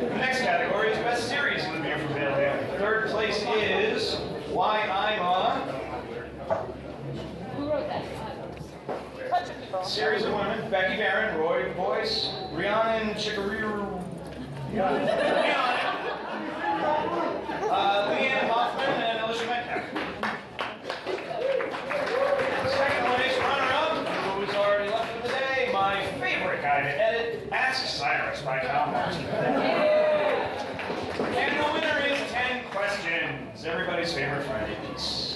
The next category is Best Series in the View from Valehaven. Third place is Why I'm On. Who wrote that? Series of women: Becky Barron, Roy Boyce, Rhiannon Chickariru, Leanne Hoffman, and Alicia Metcalf. Second place runner-up, who's already left for the day, my favorite guy to edit, Ask Cyrus by Cal Martin. And the winner is 10 Questions, everybody's favorite Friday piece.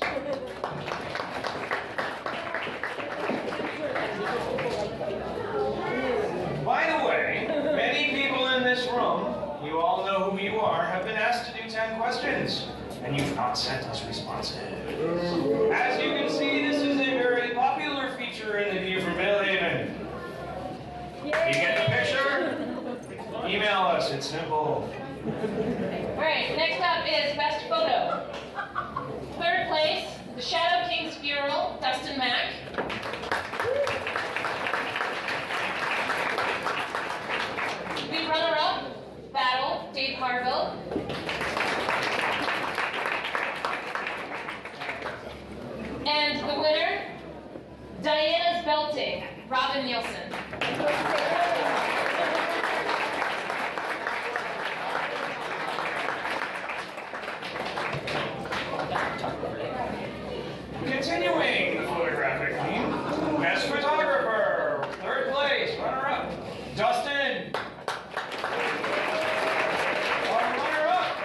By the way, many people in this room, you all know who you are, have been asked to do 10 questions, and you've not sent us responses. As you can see, this is a very popular feature in the View from Valehaven. You get the picture? Email us, it's simple. Alright, next up is Best Photo. Third place, The Shadow King's Funeral, Dustin Mack. The runner-up, Battle, Dave Harville. Robin Nielsen. Continuing the photographic theme, best photographer, third place, runner-up, Dustin. Our runner-up,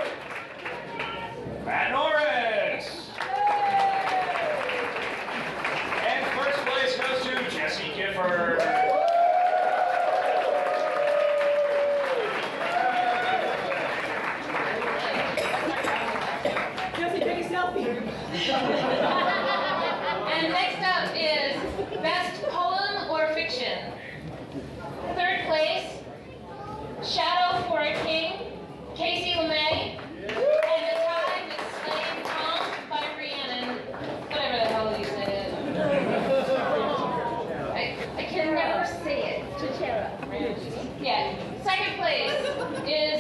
Matt Norris. And first place goes to Jesse Gifford. Jesse, take a selfie. And next up is Best Poem or Fiction. Third place, Shadow for a King, Casey LeMay. And the tie with Slaying Tom by Rhiannon, whatever the hell you said it. I can never say it. Yeah. Second place is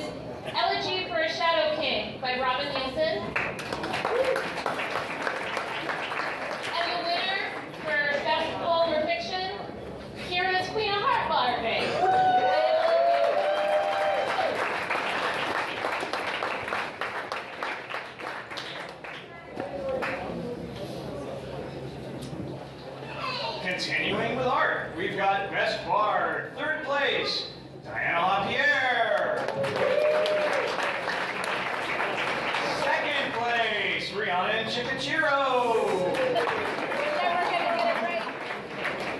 Elegy for a Shadow King by Robin Nielsen. And the winner for Best Poem or Fiction, Kira's Queen of Heart Butterfing. Continuing with art, we've got Best Bard, third place, Diana LaPierre. Second place, Rihanna Chikachiro.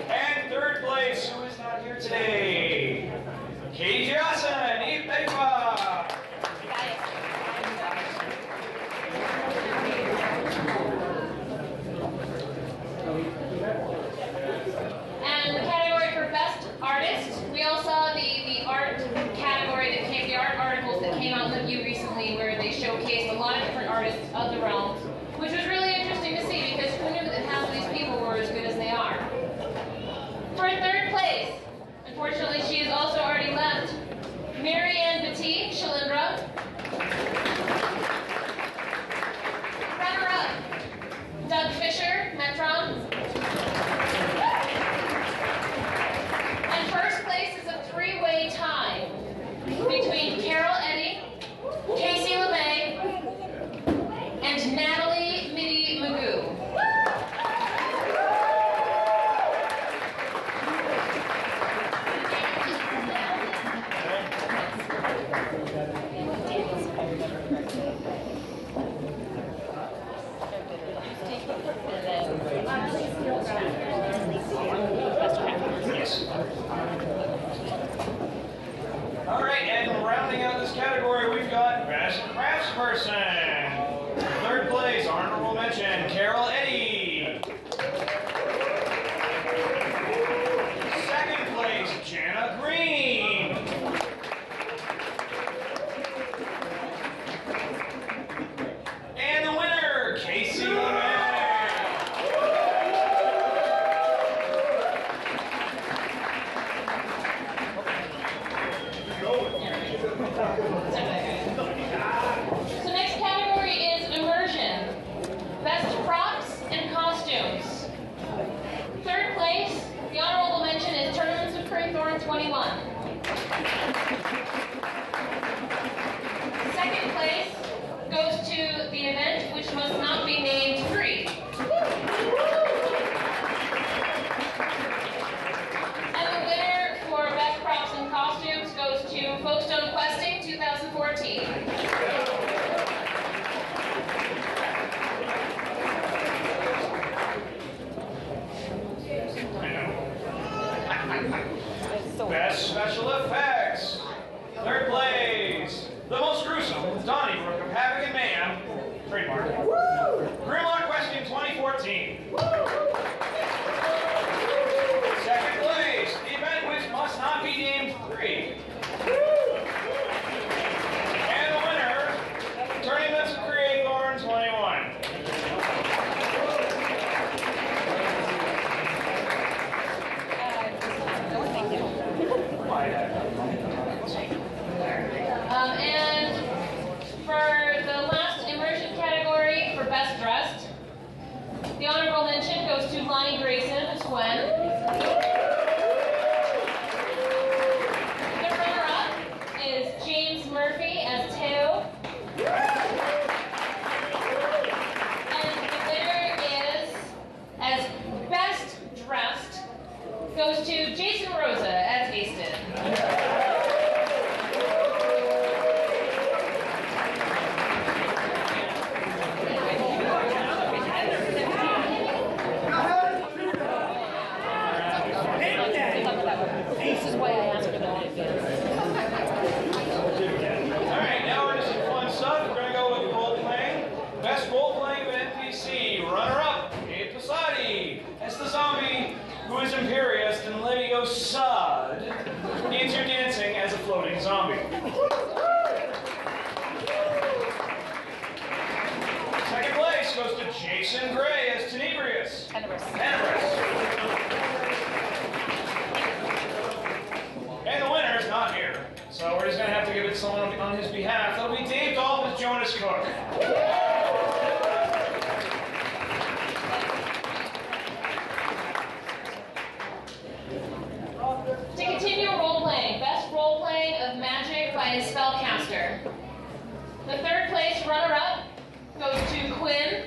And third place, who is not here today, Katie Johnson, Eve Peacock. And the category for Best Artist, we all saw the art category that came, the art articles that came out with you recently where they showcased a lot of different artists of the realms, which was really interesting to see because who knew that half of these people were as good as they are. For third place, unfortunately she has also already left, Marianne Petit, Shalindra. Runner-up, Doug Fisher, Metron. And first place is a three-way tie between Carol Eddy, Casey LeMay, and Natalie Mitty Magoo. Yes. All right, and rounding out this category, we've got Best Craftsperson. Third place, honorable mention, Carol Eddy. Second place, Jana Green. And the winner, Casey LeMay. So next category is Immersion. Best Props and Costumes. Third place, the honorable mention is Tournaments of Craythorn 21. Second place goes to the event which must not be named free. And the winner for Best Props and Costumes goes to Folkstone Questing 2014. Best Special Effects. Third place, The Most Gruesome, Donnybrook of Havoc and Mayhem, trademark. Grimlock Questing 2014. Second place, the event which must not be named free. And the winner, Tournaments of Craythorn 21. And for the last immersion category for Best Dressed, the honorable mention goes to Lonnie Grayson as Gwen. best role-playing of an NPC, runner-up, Abe Posadi, as the zombie who is imperious and Leviosa needs your dancing as a floating zombie. Second place goes to Jason Gray as Tenebrious. And the winner is not here, so we're just going to have to give it to someone on his behalf. That'll be Dave Dolph as Jonas Cook. To continue role-playing, best role-playing of magic by a spellcaster. The third place runner-up goes to Quinn.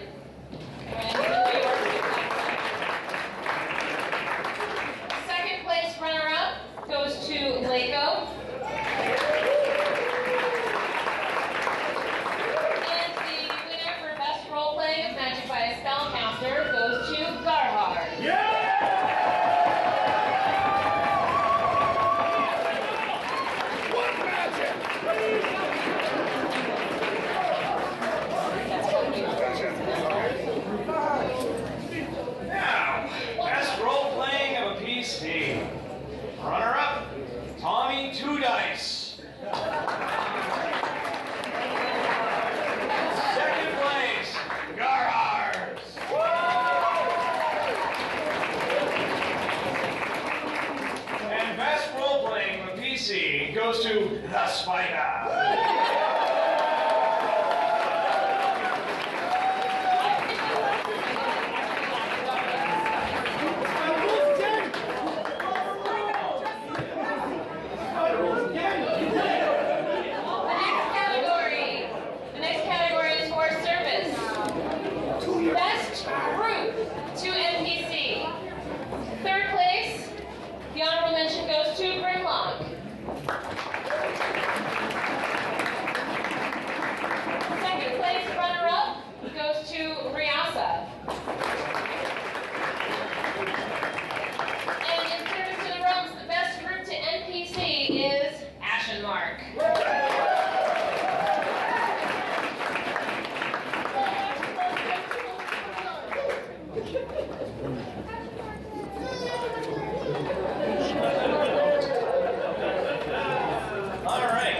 Second place runner-up goes to Lako. And the winner for best role-playing of magic by a spellcaster goes to Garhard. Now, best role-playing of a PC. Runner-up, Tommy Two Dice. Second place, Garhard. And best role-playing of a PC goes to The Spider. The next category is for service. Best group to NPC. Third place, the honorable mention goes to Grimlock. Second place runner-up goes to Rhiassa. And in service to the realms, the best group to NPC is Ashen Mark. Alright,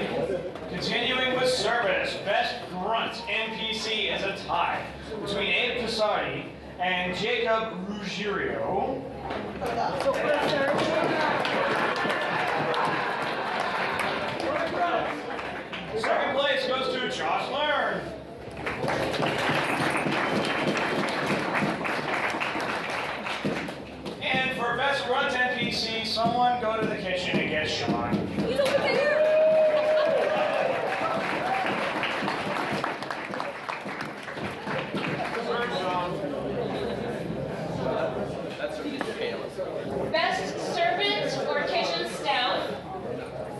continuing with service, best grunt NPC is a tie between Abe Posadi and Jacob Ruggiero. Second place goes to Josh Learn. And for best grunt NPC, someone go to the kitchen and get Sean. He's over there! Best servant or kitchen staff.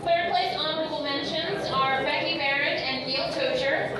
Third place honorable mentions are Becky Barrett and Neil Tocher.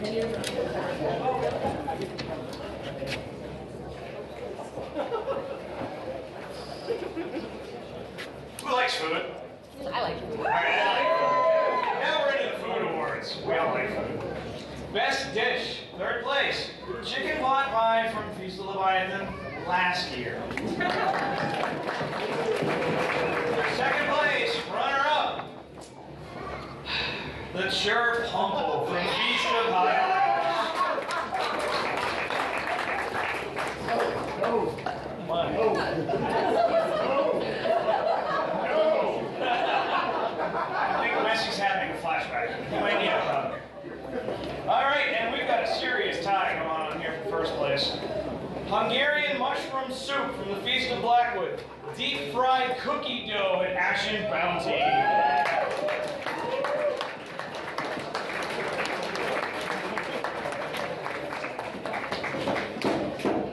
Who likes food? I like food. All right, I like food. Now we're into the food awards. We all like food. Best dish, third place, chicken pot pie from Feast of Leviathan last year. Second place, runner-up, the chur pumple from Feast of Highlands. I think Messi's having a flashback. He might need a hug. All right, and we've got a serious tie going on here for first place. Hungarian mushroom soup from the Feast of Blackwood. Deep fried cookie dough at Ashen Bounty.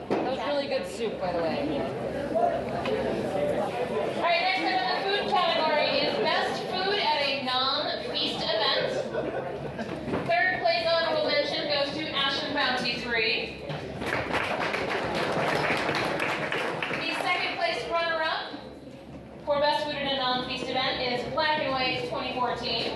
That was really good soup, by the way. All right, next up in the food category is best food at a non-feast event. Third place honorable mention goes to Ashen Bounty 3. The second place runner-up for best food at a non-feast event is Black and White 2014.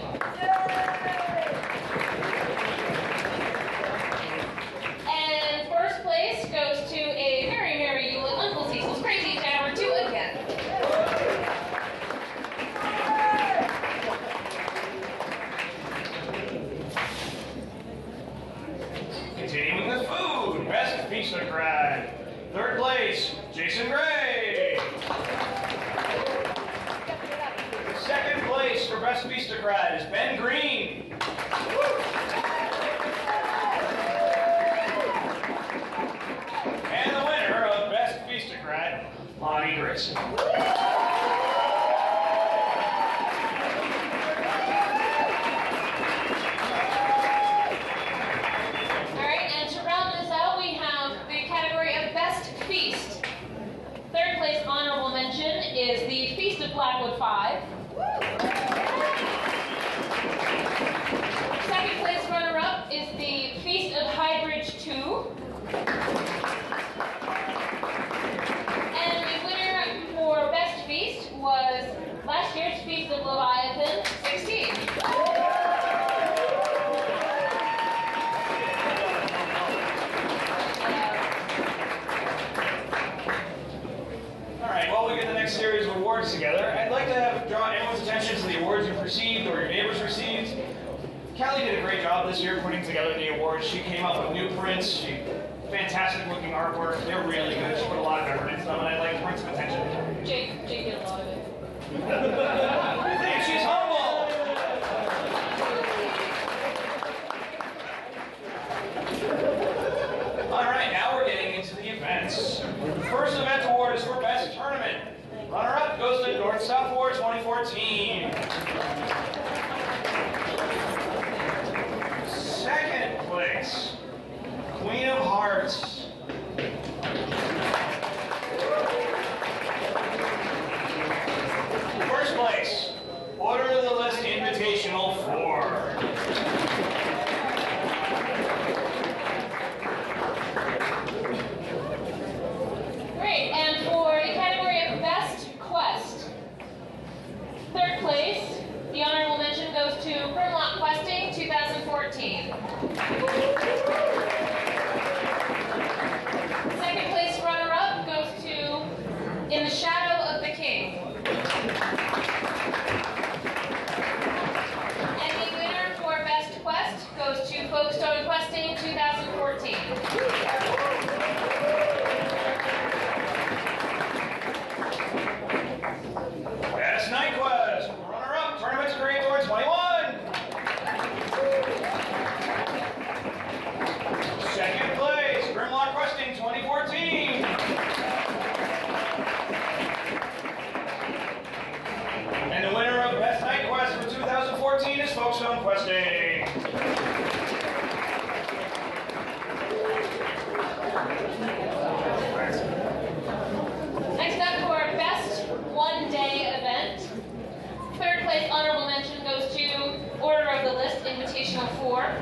And first place goes to a very merry Yule at Uncle Cecil's Crazy Tavern 2 again. Continuing with food, best Feastocrat. Third place, Jason Gray. Second place for best Feastocrat is Ben Green. And the winner of best Feastocrat, Lonnie Grayson. Alright, and to round this out, we have the category of Best Feast. Third place honorable mention is the Feast of Blackwood 5. Second place runner-up is the Feast of Highbridge 2. And the winner for Best Feast was last year's Feast of Leviathan 16. Alright, while we get the next series of awards together, I'd like to draw everyone's attention to the awards you've received or your neighbors received. Callie did a great job this year putting together the awards. She came up with new prints, fantastic looking artwork. They're really good. She put a lot of effort into them, and I'd like to bring some attention to them. Jake did a lot of it. And she's humble! Alright, now we're getting into the events. The first event award is for Best Tournament. Runner-up goes to North-South War 2014. Second place, Queen of Hearts. First place, Order of the List Invitational 4. Great, and for the category of Best Quest, third place, the honorable mention goes to Grimlock Questing 2014. Second place runner-up goes to In the Shadow of the King. And the winner for Best Quest goes to Folkestone Questing 2014. Best Night Quest. Runner-up, Tournaments Creator 21. Second place, Grimlock Questing 2014. And the winner of Best Night Quest for 2014 is Folkestone Questing. Next up for Best One-Day Event. Third place honorable mention goes to Order of the List Invitational 4.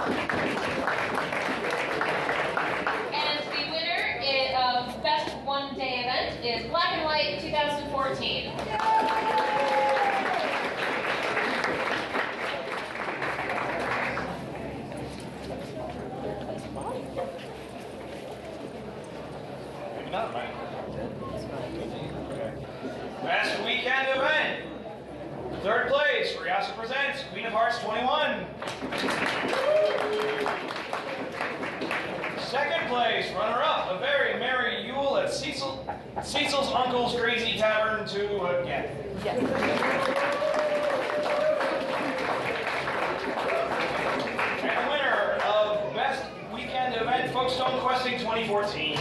And the winner of Best One Day Event is Black and White 2014. Best Weekend Event. Third place, Rhiassa presents Queen of Hearts 21. Second place, runner-up, A Very Merry Yule at Cecil's Uncle's Crazy Tavern 2 again. And the winner of Best Weekend Event, Folkstone Questing 2014.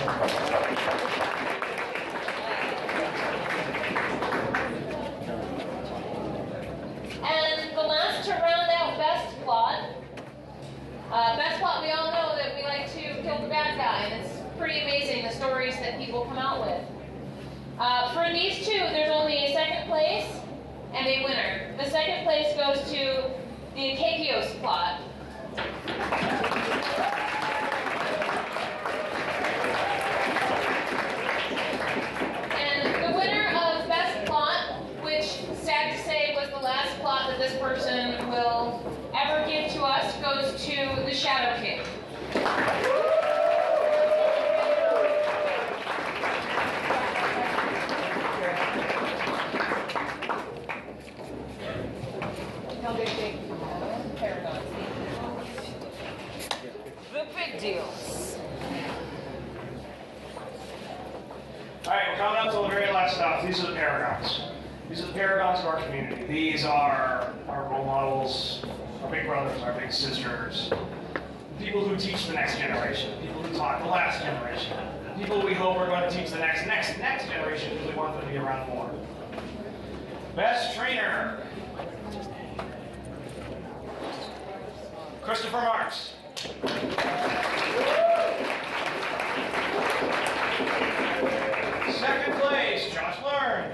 And the last to round out Best Plot. Best Plot, we all know that we like to kill the bad guy, and it's pretty amazing the stories that people come out with. For these two, there's only a second place and a winner. The second place goes to the Akakios plot. And the winner of Best Plot, which, sad to say, was the last plot that this person will ever give to us, goes to the Shadow King. The big deals. Alright, we're coming up to the very last stop. These are the paragons. These are the paragons of our community. These are our role models, our big brothers, our big sisters, the people who teach the next generation, the people who taught the last generation, the people we hope are going to teach the next generation because we want them to be around more. Best trainer, Christopher Marks. Second place, Josh Learn.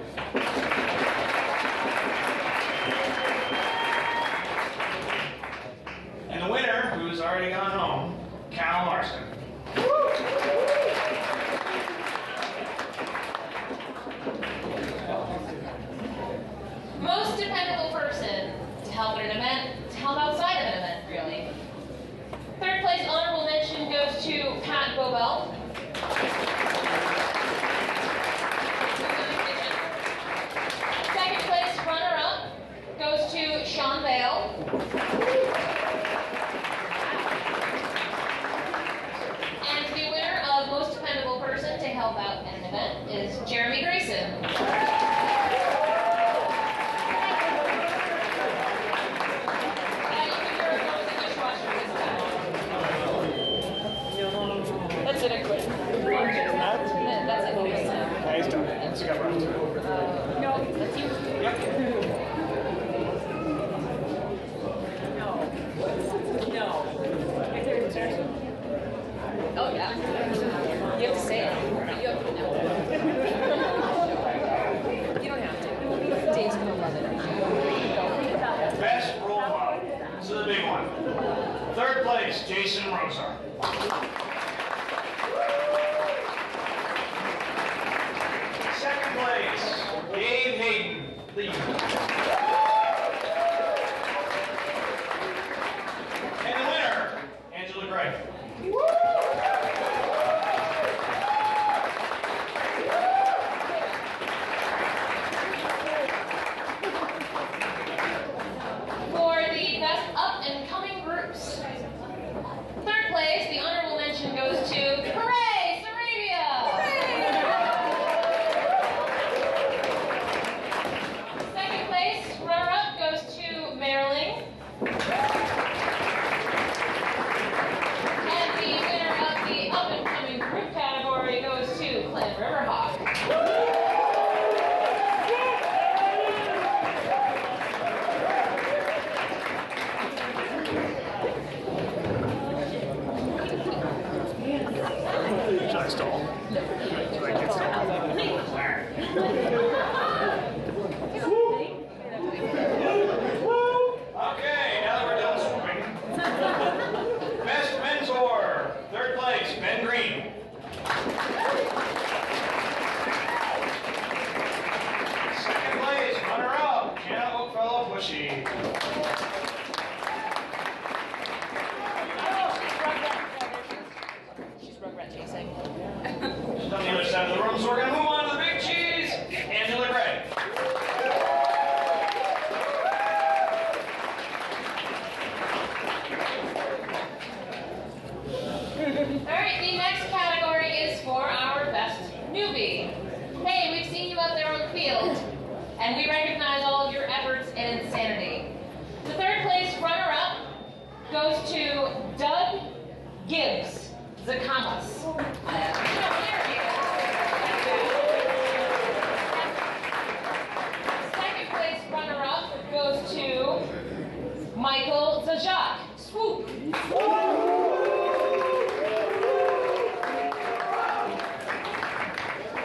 And the winner, who's already gone home, Cal Larson. Most dependable person to help at an event, to help outside of an event, really. Third place honorable mention goes to Pat Bobel. Second place runner-up goes to Sean Vale. And the winner of most dependable person to help out at an event is Jeremy Grayson. That's it, I quit. That's it. Nice done. Let's go round two. No, that's you. Yep. No. Oh, yeah. You have to say it. You have to know. You don't have to. Dave's gonna love it. Best role model. This is the big one. Third place, Jason Rosar. Second place, Dave Hayden, Lee. And the winner, Angela Gray. For the best up-and-coming groups. Third place, the honorable mention goes to, hooray, Saravia! Second place, runner-up, goes to Marilyn. And the winner of the up-and-coming group category goes to Clan Riverhawk. Should I stall? Should I get Okay, now that we're done swimming. Alright, the next category is for our best newbie. Hey, we've seen you out there on the field, and we recognize all of your efforts and insanity. The third place runner-up goes to Doug Gibbs Zakamas. Second place runner-up goes to Michael Zajac. Swoop.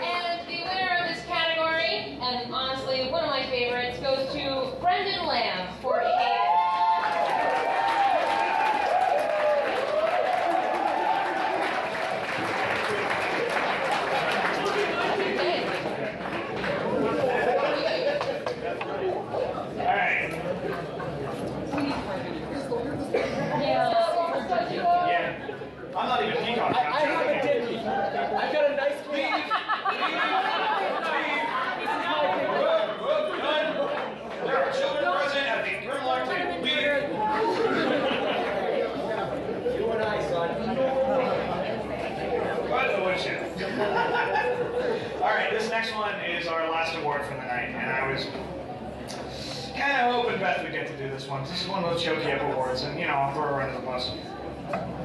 And the winner of this category, and honestly one of my favorites, goes to Brendan Lamb for Hayden. I'm not even Peacock. I have a dicky. I've got a nice Leave. There are children present at the Grimlock table. Leave. You and I, son. What the woodshed. All right, this next one is our last award for the night, and I was kind of hoping Beth would get to do this one. This is one of those choky up awards, and you know, I'll throw her under the bus.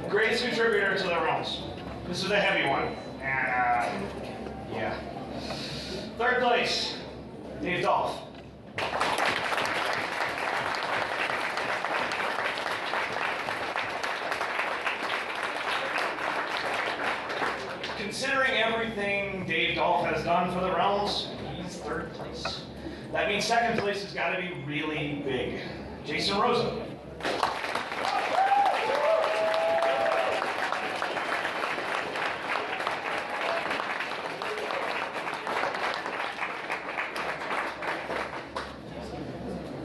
Greatest contributor to the realms. This is a heavy one, and yeah. Third place, Dave Dolph. Considering everything Dave Dolph has done for the realms, he's third place. That means second place has got to be really big. Jason Rosa.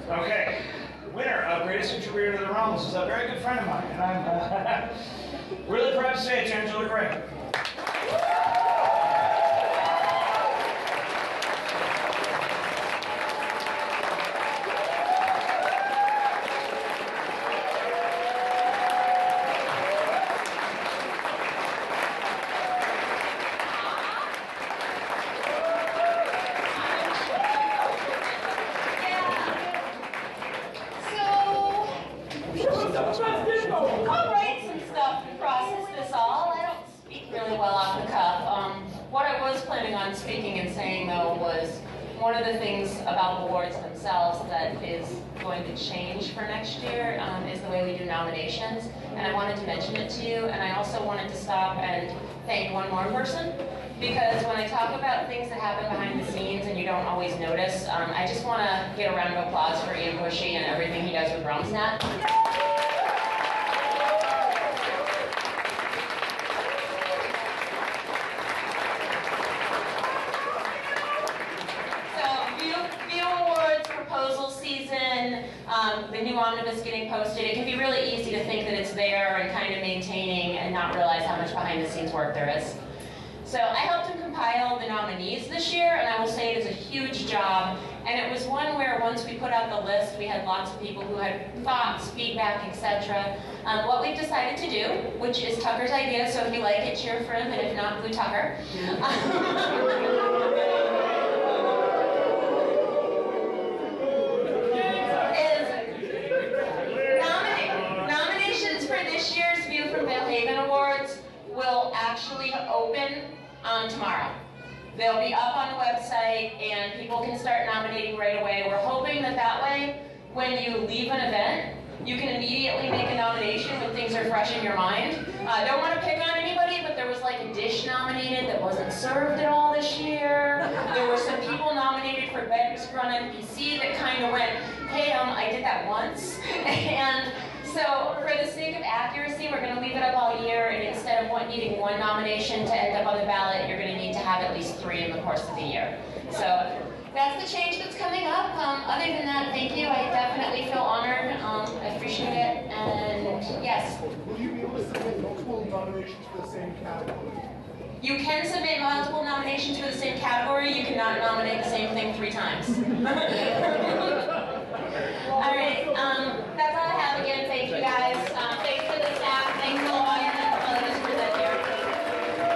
Okay, winner of Greatest Contributor to the Realms is a very good friend of mine, and I'm really proud to say it's Angela Gray. I'll write some stuff to process this all. I don't speak really well off the cuff. What I was planning on speaking and saying, though, was one of the things about the awards themselves that is going to change for next year is the way we do nominations. And I wanted to mention it to you, and I also wanted to stop and thank one more person. Because when I talk about things that happen behind the scenes and you don't always notice, I just want to get a round of applause for Ian Bushy and everything he does with RealmsNet. The new omnibus getting posted, it can be really easy to think that it's there and kind of maintaining and not realize how much behind the scenes work there is. So I helped him compile the nominees this year, and I will say it is a huge job. And it was one where once we put out the list, we had lots of people who had thoughts, feedback, etc. What we've decided to do, which is Tucker's idea, so if you like it, cheer for him, and if not, boo Tucker. Valehaven Awards will actually open tomorrow. They'll be up on the website and people can start nominating right away. We're hoping that that way, when you leave an event, you can immediately make a nomination when things are fresh in your mind. I don't want to pick on anybody, but there was like a dish nominated that wasn't served at all this year. There were some people nominated for Grunt NPC that kind of went, hey, I did that once. And so, for the sake of accuracy, we're going to leave it up all year, and instead of needing one nomination to end up on the ballot, you're going to need to have at least 3 in the course of the year. So, that's the change that's coming up. Other than that, thank you. I definitely feel honored. I appreciate it, and yes. Will you be able to submit multiple nominations for the same category? You can submit multiple nominations for the same category. You cannot nominate the same thing 3 times.